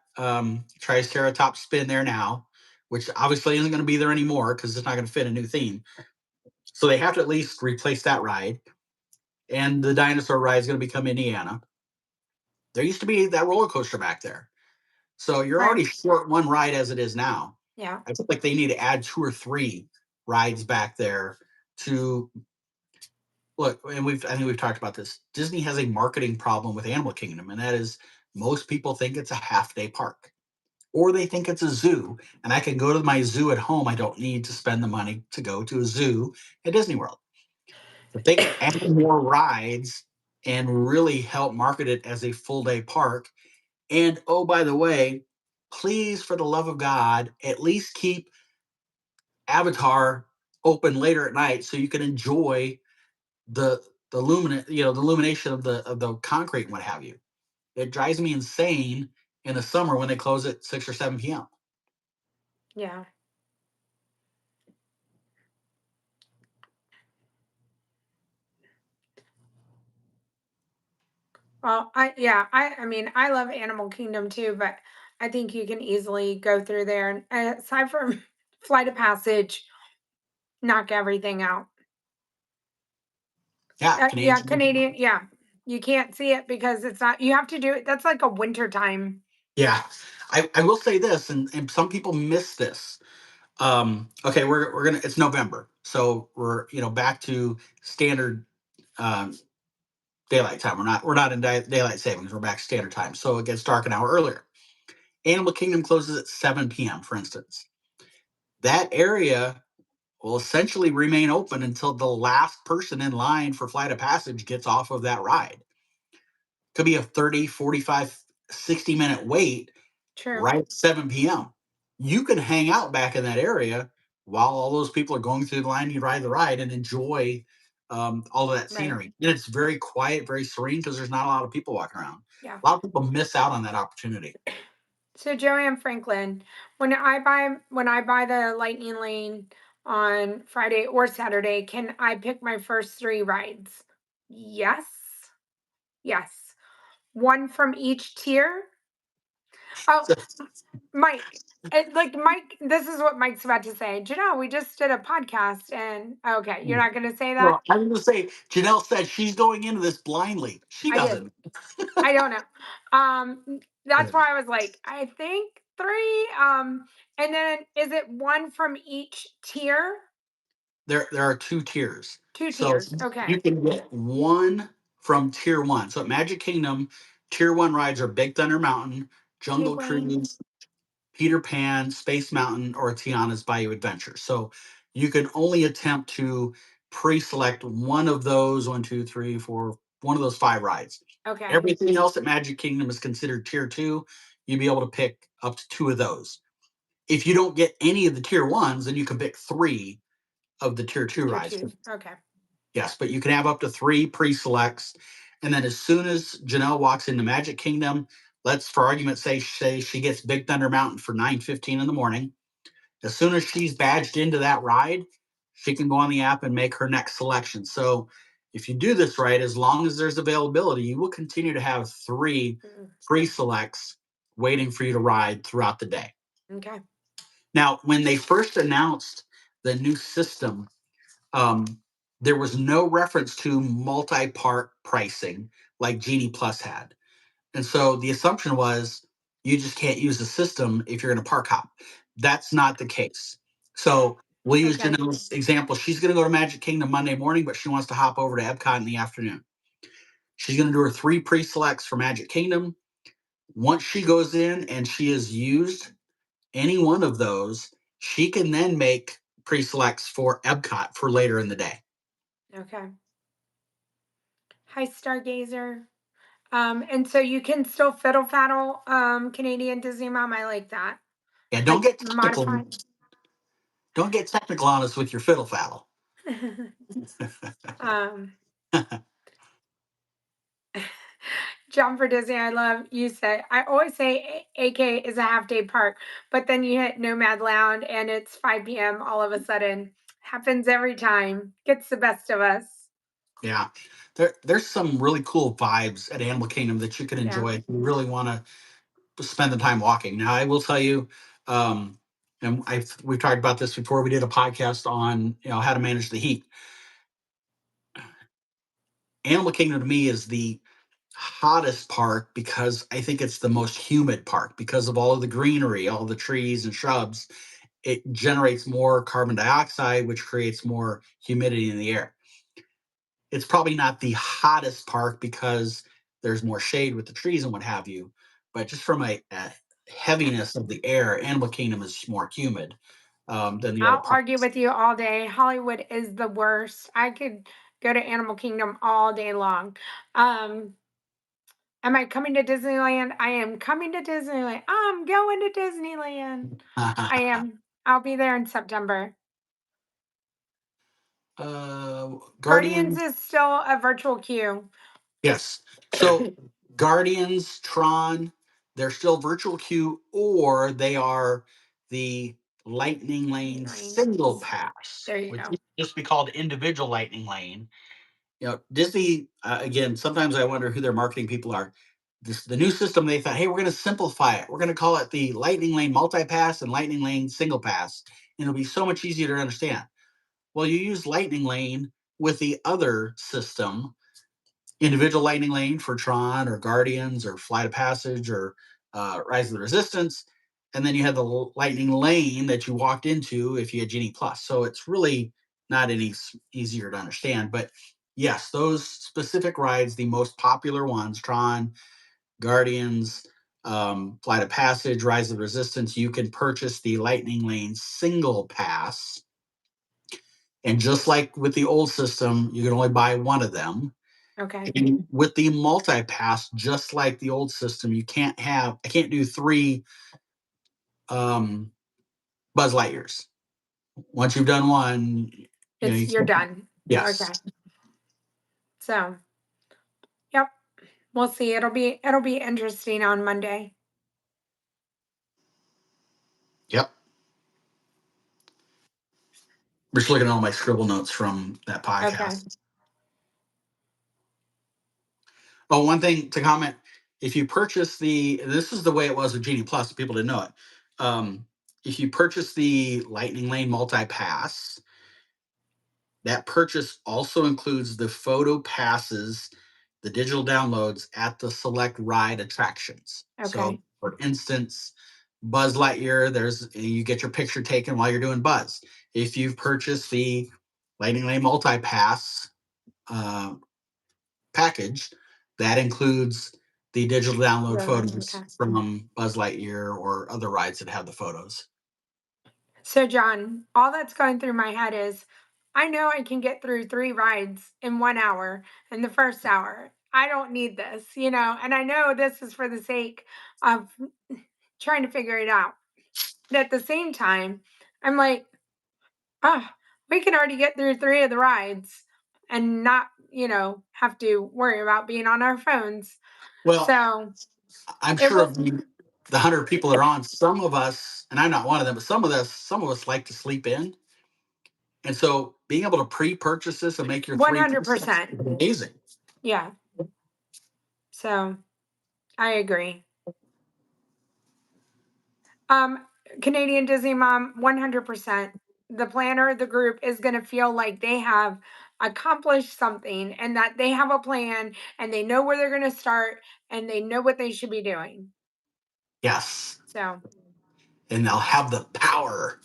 Triceratops Spin there now, which obviously isn't going to be there anymore because it's not going to fit a new theme. So they have to at least replace that ride. And the dinosaur ride is going to become Indiana. There used to be that roller coaster back there. So you're Right. already short one ride as it is now. Yeah. I feel like they need to add two or three rides back there to look. And I think we've talked about this. Disney has a marketing problem with Animal Kingdom, and that is most people think it's a half day park or they think it's a zoo and I can go to my zoo at home. I don't need to spend the money to go to a zoo at Disney World. If they can add more rides and really help market it as a full day park, and oh, by the way, please, for the love of God, at least keep Avatar open later at night so you can enjoy the the illumination of the concrete and what have you. It drives me insane in the summer when they close at 6 or 7 p.m. Yeah. Well, I mean, I love Animal Kingdom too, but I think you can easily go through there and aside from Flight of Passage, knock everything out. Yeah, Yeah, Canadian. Canadian, yeah. You can't see it because it's not you have to do it. That's like a winter time. Yeah, I will say this, and some people miss this. Okay, we're gonna. It's November, so we're back to standard um, daylight time. We're not in daylight savings. We're back to standard time, so it gets dark an hour earlier. Animal Kingdom closes at 7 p.m. For instance, that area will essentially remain open until the last person in line for Flight of Passage gets off of that ride. Could be a 30, 45, 60 minute wait True. right at 7 p.m. You can hang out back in that area while all those people are going through the line. You ride the ride and enjoy all of that Right. scenery. And it's very quiet, very serene because there's not a lot of people walking around. Yeah. A lot of people miss out on that opportunity. So Joanne Franklin, when I buy the Lightning Lane on Friday or Saturday, can I pick my first three rides? Yes. Yes. One from each tier? Oh, So, Mike. Mike, this is what Mike's about to say. We just did a podcast and okay, you're not gonna say that? well, I'm going to say, Janelle said she's going into this blindly. She I did. doesn't. I don't know. That's why I was like, I think three. And then is it one from each tier? There are two tiers. Two So tiers. Okay. you can get one from tier one. So at Magic Kingdom, tier one rides are Big Thunder Mountain, Jungle Gateway. Cruise, Peter Pan, Space Mountain, or Tiana's Bayou Adventure. So you can only attempt to pre-select one of those one, two, three, four, one of those five rides. Okay. Everything else at Magic Kingdom is considered tier two. You'd be able to pick up to two of those. If you don't get any of the tier ones, then you can pick three of the tier two Tier rides. twos. Okay. Yes, but you can have up to three pre-selects. And then as soon as Janelle walks into Magic Kingdom, let's for argument's sake say she gets Big Thunder Mountain for 9:15 in the morning. As soon as she's badged into that ride, she can go on the app and make her next selection. So if you do this right, as long as there's availability, you will continue to have three Mm, pre-selects waiting for you to ride throughout the day. okay. Now, when they first announced the new system, um, there was no reference to multi-part pricing like Genie Plus had. And so the assumption was you just can't use the system if you're in a park hop. That's not the case. So we'll use Okay. Janelle's example. She's going to go to Magic Kingdom Monday morning, but she wants to hop over to Epcot in the afternoon. She's going to do her three pre-selects for Magic Kingdom. Once she goes in and she has used any one of those, she can then make pre-selects for Epcot for later in the day. Okay. Hi, Stargazer. And so you can still fiddle faddle Canadian Disney Mom. I like that. Yeah, Like modify. don't get technical on us with your fiddle faddle. um John for Disney, I love you say I always say AK is a half day park, but then you hit Nomad Land and it's 5 p.m. all of a sudden. Happens every time. Gets the best of us. Yeah. There's some really cool vibes at Animal Kingdom that you can Yeah. enjoy if you really want to spend the time walking. Now, I will tell you, um, and we've talked about this before. We did a podcast on how to manage the heat. Animal Kingdom to me is the hottest park because I think it's the most humid park because of all of the greenery, all the trees and shrubs. It generates more carbon dioxide, which creates more humidity in the air. It's probably not the hottest park because there's more shade with the trees and what have you, but just from a heaviness of the air, Animal Kingdom is more humid than the other I'll argue parks. with you all day. Hollywood is the worst. I could go to Animal Kingdom all day long. Um, am I coming to Disneyland? I am coming to Disneyland. I'm going to Disneyland. I am. I'll be there in September. Guardians Guardians, is still a virtual queue. yes. So Guardians, Tron, they're still virtual queue, or they are the Lightning Lane single Lanes. pass, There you which go. used to just be called individual Lightning Lane. Disney, again, sometimes I wonder who their marketing people are. The new system, they thought, hey, we're going to simplify it. We're going to call it the Lightning Lane Multi Pass and Lightning Lane Single Pass, and it'll be so much easier to understand. Well, you use Lightning Lane with the other system, individual Lightning Lane for Tron or Guardians or Flight of Passage or Rise of the Resistance, and then you had the Lightning Lane that you walked into if you had Genie Plus. So it's really not any easier to understand. But yes, those specific rides, the most popular ones, Tron, Guardians, Flight of Passage, Rise of the Resistance, you can purchase the Lightning Lane single pass. And just like with the old system, you can only buy one of them. Okay. And with the multi-pass, just like the old system, I can't do three um, Buzz Lightyears. Once you've done one, It's you you're can't. done. Yes. Okay. So yep. We'll see. It'll be interesting on Monday. Yep. We're just looking at all my scribble notes from that Okay. podcast. Oh, one thing to comment: if you purchase this is the way it was with Genie Plus. People didn't know it. Um, if you purchase the Lightning Lane Multi Pass, that purchase also includes the photo passes, the digital downloads at the select ride attractions. So, Okay. for instance, Buzz Lightyear, you get your picture taken while you're doing Buzz. If you've purchased the Lightning Lane Multi Pass uh, package, that includes the digital download Yeah, photos okay. from Buzz Lightyear or other rides that have the photos. So John, all that's going through my head is I know I can get through 3 rides in 1 hour in the first hour. I don't need this, and I know this is for the sake of trying to figure it out. But at the same time, I'm like, ah, we can already get through 3 of the rides and not have to worry about being on our phones. Well, So I'm it sure will of the 100 people that are on, some of us, and I'm not one of them, but some of us like to sleep in. And so being able to pre-purchase this and make your three pieces 100%. is amazing. Yeah. So I agree. Um, Canadian Disney Mom, 100%. The planner, the group is going to feel like they have accomplished something and that they have a plan and they know where they're going to start and they know what they should be doing. Yes. So, And they'll have the power.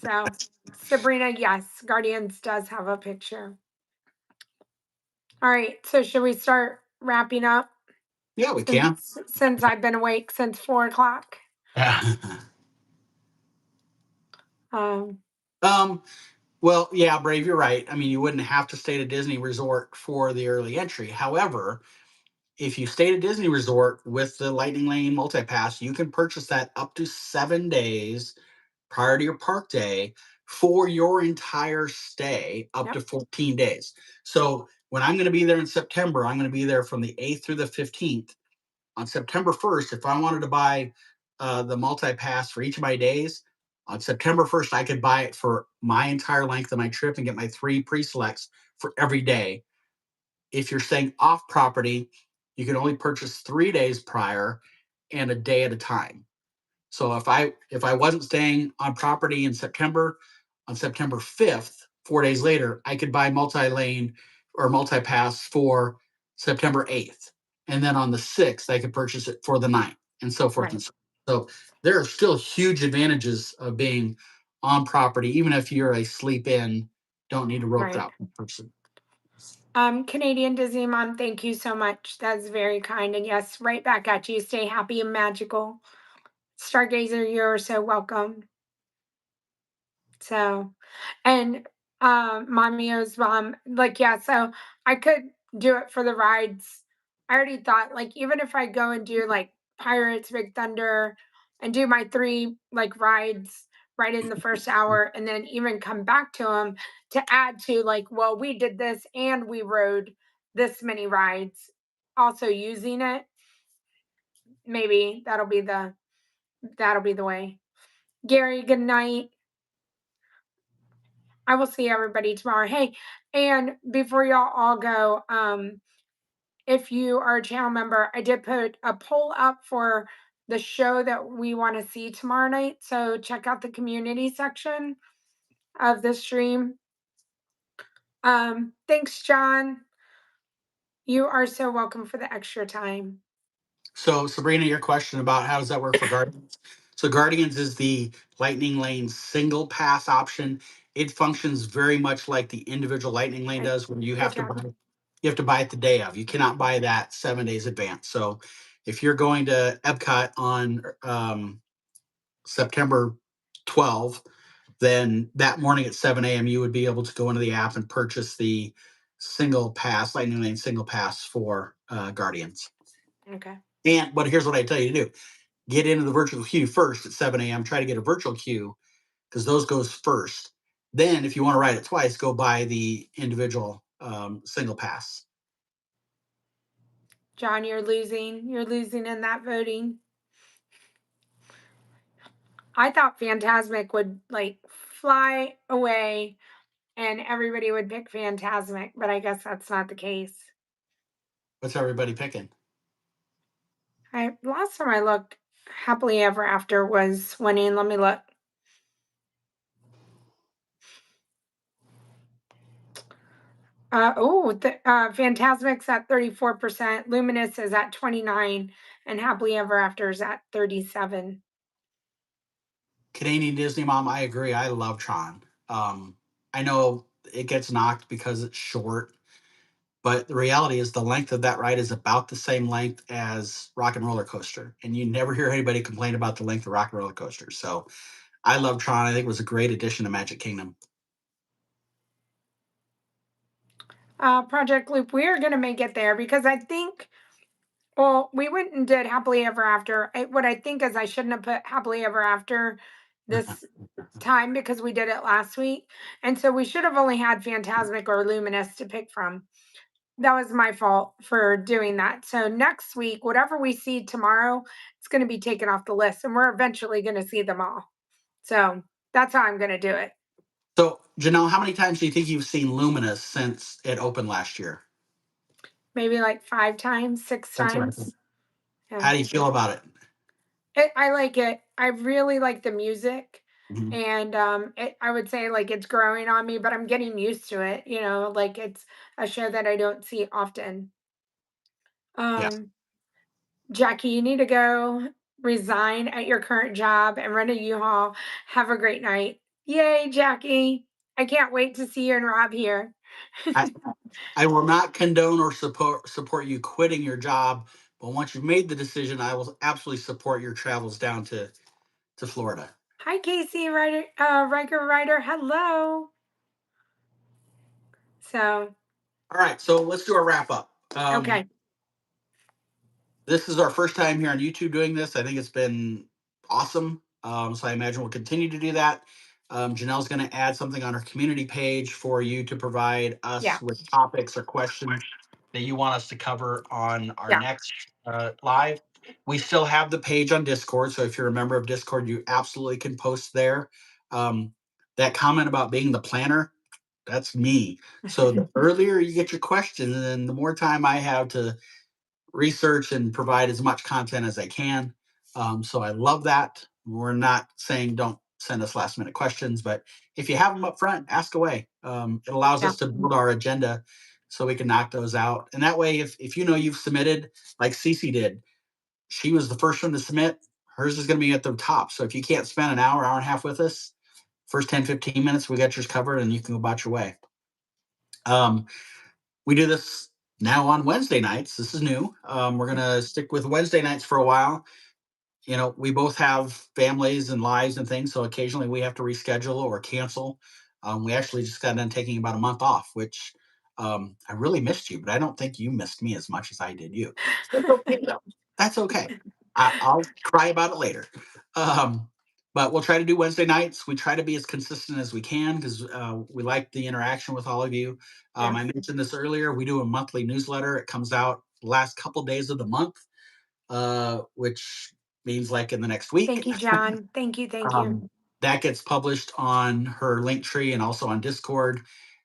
so Sabrina, yes, Guardians does have a picture. All right. So, should we start wrapping up Yeah, we can. since I've been awake since 4 o'clock? Yeah. Um, um, Well, yeah, Brave, you're right. I mean, you wouldn't have to stay at a Disney resort for the early entry. However, if you stay at a Disney resort with the Lightning Lane multi-pass, you can purchase that up to 7 days prior to your park day for your entire stay, up to Yep. 14 days. So when I'm going to be there in September, I'm going to be there from the 8th through the 15th. On September 1st, if I wanted to buy the multi pass for each of my days, on September 1st, I could buy it for my entire length of my trip and get my three pre selects for every day. If you're staying off property, you can only purchase 3 days prior and a day at a time. So if I wasn't staying on property in September, on September 5th, 4 days later, I could buy multi-lane or multi-pass for September 8th. And then on the 6th, I could purchase it for the 9th and so forth Right. and so on. So there are still huge advantages of being on property, even if you're a sleep in, don't need a roped Right. out person. Canadian Disney Mom, thank you so much. That's very kind. And yes, right back at you. Stay happy and magical. Stargazer, you're so welcome. So, and Mamio's mom, like, yeah, so I could do it for the rides. I already thought, like, even if I go and do like Pirates, Big Thunder, and do my three like rides right in the first hour, and then even come back to them to add to, like, well, we did this and we rode this many rides, also using it. Maybe that'll be the way. Gary, good night. I will see everybody tomorrow. Hey, and before y'all all go, if you are a channel member, I did put a poll up for the show that we want to see tomorrow night. So check out the community section of the stream. Thanks, John. You are so welcome for the extra time. So, Sabrina, your question about how does that work for Guardians? So, Guardians is the Lightning Lane single pass option. It functions very much like the individual Lightning Lane Right. does, when Good job. you have to buy it the day of. You cannot buy that 7 days advance. So, if you're going to Epcot on September 12th, then that morning at 7 a.m. you would be able to go into the app and purchase the single pass, Lightning Lane single pass for Guardians. Okay. And but here's what I tell you to do: get into the virtual queue first at 7 a.m. Try to get a virtual queue because those goes first. Then, if you want to ride it twice, go buy the individual single pass. John, you're losing. You're losing in that voting. I thought Phantasmic would like fly away and everybody would pick Phantasmic, but I guess that's not the case. What's everybody picking? I last time I looked, Happily Ever After was winning. Let me look. Phantasmic's at 34%, Luminous is at 29, and Happily Ever After is at 37. Canadian Disney Mom, I agree. I love Tron. I know it gets knocked because it's short, but the reality is the length of that ride is about the same length as Rock and Roller Coaster, and you never hear anybody complain about the length of Rock and Roller Coaster. So I love Tron. I think it was a great addition to Magic Kingdom. Project Loop, we are going to make it there because I think, well, we went and did Happily Ever After. What I think is I shouldn't have put Happily Ever After this time because we did it last week. And so we should have only had Phantasmic or Luminous to pick from. That was my fault for doing that. So next week, whatever we see tomorrow, it's going to be taken off the list and we're eventually going to see them all. So that's how I'm going to do it. So, Janelle, how many times do you think you've seen Luminous since it opened last year? Maybe like 5 times, six That's what I think. times. Yeah. How do you feel about it? I like it. I really like the music. Mhm. And I would say like it's growing on me, but I'm getting used to it. Like it's a show that I don't see often. Yeah. Um, Jackie, you need to go resign at your current job and rent a U-Haul. Have a great night. Yay, Jackie. I can't wait to see you and Rob here. I, I will not condone or support you quitting your job, but once you've made the decision, I will absolutely support your travels down to Florida. Hi, Casey Riker Ryder. Hello. So, All right, so let's do a wrap up. okay. This is our first time here on YouTube doing this. I think it's been awesome. So I imagine we'll continue to do that. Janelle's going to add something on her community page for you to provide Yeah. us with topics or questions that you want us to cover on our Yeah. next live. We still have the page on Discord. So if you're a member of Discord, you absolutely can post there. Um, that comment about being the planner, that's me. So the earlier you get your questions, and the more time I have to research and provide as much content as I can. So I love that. We're not saying don't send us last minute questions, but if you have them up front, ask away. It allows Yeah. us to build our agenda so we can knock those out. And that way, if you know you've submitted, like Cece did, she was the first one to submit. Hers is going to be at the top. So if you can't spend an hour, hour and a half with us, first 10, 15 minutes, we got yours covered and you can go about your way. Um, we do this now on Wednesday nights. This is new. We're gonna stick with Wednesday nights for a while. You know, we both have families and lives and things, so occasionally we have to reschedule or cancel. We actually just got done taking about a month off, which I really missed you, but I don't think you missed me as much as I did you. So that's okay, though. That's okay. I'll cry about it later. Um, but we'll try to do Wednesday nights. We try to be as consistent as we can because we like the interaction with all of you. Yeah. I mentioned this earlier. We do a monthly newsletter. It comes out the last couple days of the month, which means like in the next week. Thank you, John. Thank you. Thank you. That gets published on her link tree and also on Discord.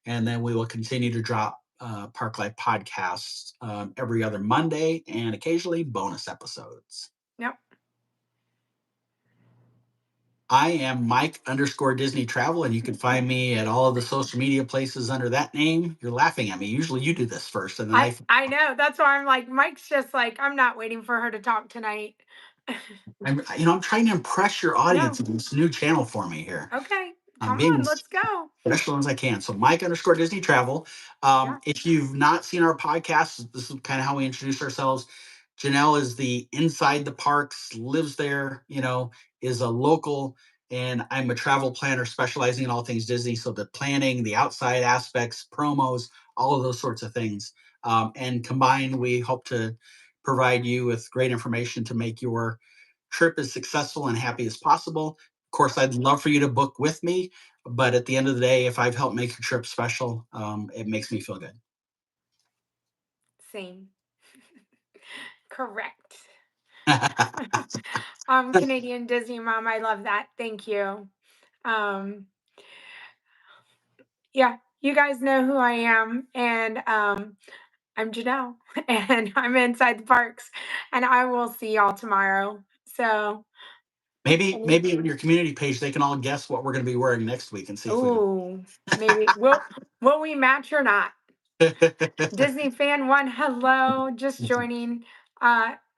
And then we will continue to drop Park Life podcasts every other Monday and occasionally bonus episodes. Yep. I am Mike underscore Disney Travel, and you can find me at all of the social media places under that name. You're laughing at me. Usually you do this first, and then I know. That's why I'm like, Mike's just like, I'm not waiting for her to talk tonight. I'm trying to impress your audience No. with this new channel for me here. Okay. I'm Come being on, let's go. special as I can. So Mike underscore Disney Travel. Yeah. If you've not seen our podcast, this is kind of how we introduce ourselves. Janelle is the inside the parks, lives there, is a local, and I'm a travel planner specializing in all things Disney. So the planning, the outside aspects, promos, all of those sorts of things. And combined, we hope to provide you with great information to make your trip as successful and happy as possible. Of course, I'd love for you to book with me, but at the end of the day, if I've helped make your trip special, it makes me feel good. Same. Correct. Canadian Disney mom. I love that. Thank you. Um, yeah, you guys know who I am, and I'm Janelle, and I'm inside the parks, and I will see y'all tomorrow. So, maybe in your community page, they can all guess what we're going to be wearing next week and see if we can. oh, maybe will we match or not? Disney fan one, hello, just joining.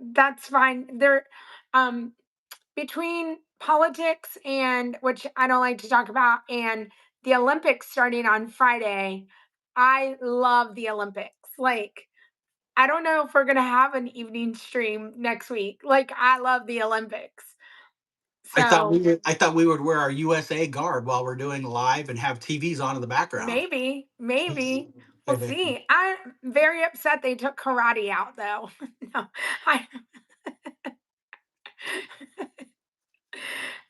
That's fine. There, um, between politics and which I don't like to talk about, and the Olympics starting on Friday, I love the Olympics. Like, I don't know if we're gonna have an evening stream next week. Like, I love the Olympics. So I thought we would wear our USA garb while we're doing live and have TVs on in the background. maybe we'll see. I'm very upset they took karate out though. No, I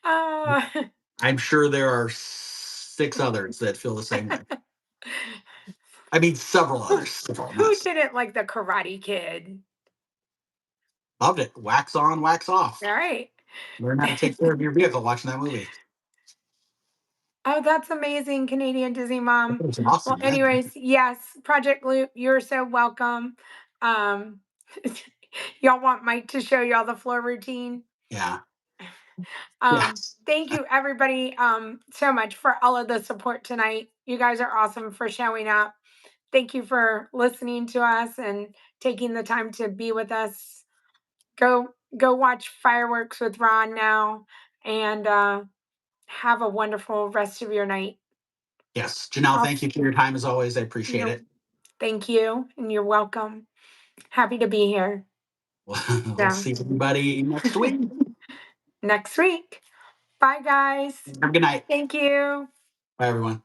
uh, I'm sure there are 6 others that feel the same way. I mean, several who others. Several, who yes. didn't like the Karate Kid? Loved it. Wax on, wax off. All right. Learn how to take care of your vehicle watching that movie. Oh, that's amazing, Canadian Disney mom. It was Well, awesome, man. anyways, yes, Project Loop, you're so welcome. Um, y'all want Mike to show y'all the floor routine? Yeah. Um, Yes. thank you everybody so much for all of the support tonight. You guys are awesome for showing up. Thank you for listening to us and taking the time to be with us. Go watch fireworks with Ron now, and have a wonderful rest of your night. Yes. Janelle, I'll, thank you for your time as always. I appreciate you're, it. thank you, and you're welcome. Happy to be here. We'll So see everybody next week. next week. Bye, guys. Have a good night. Thank you. Bye, everyone.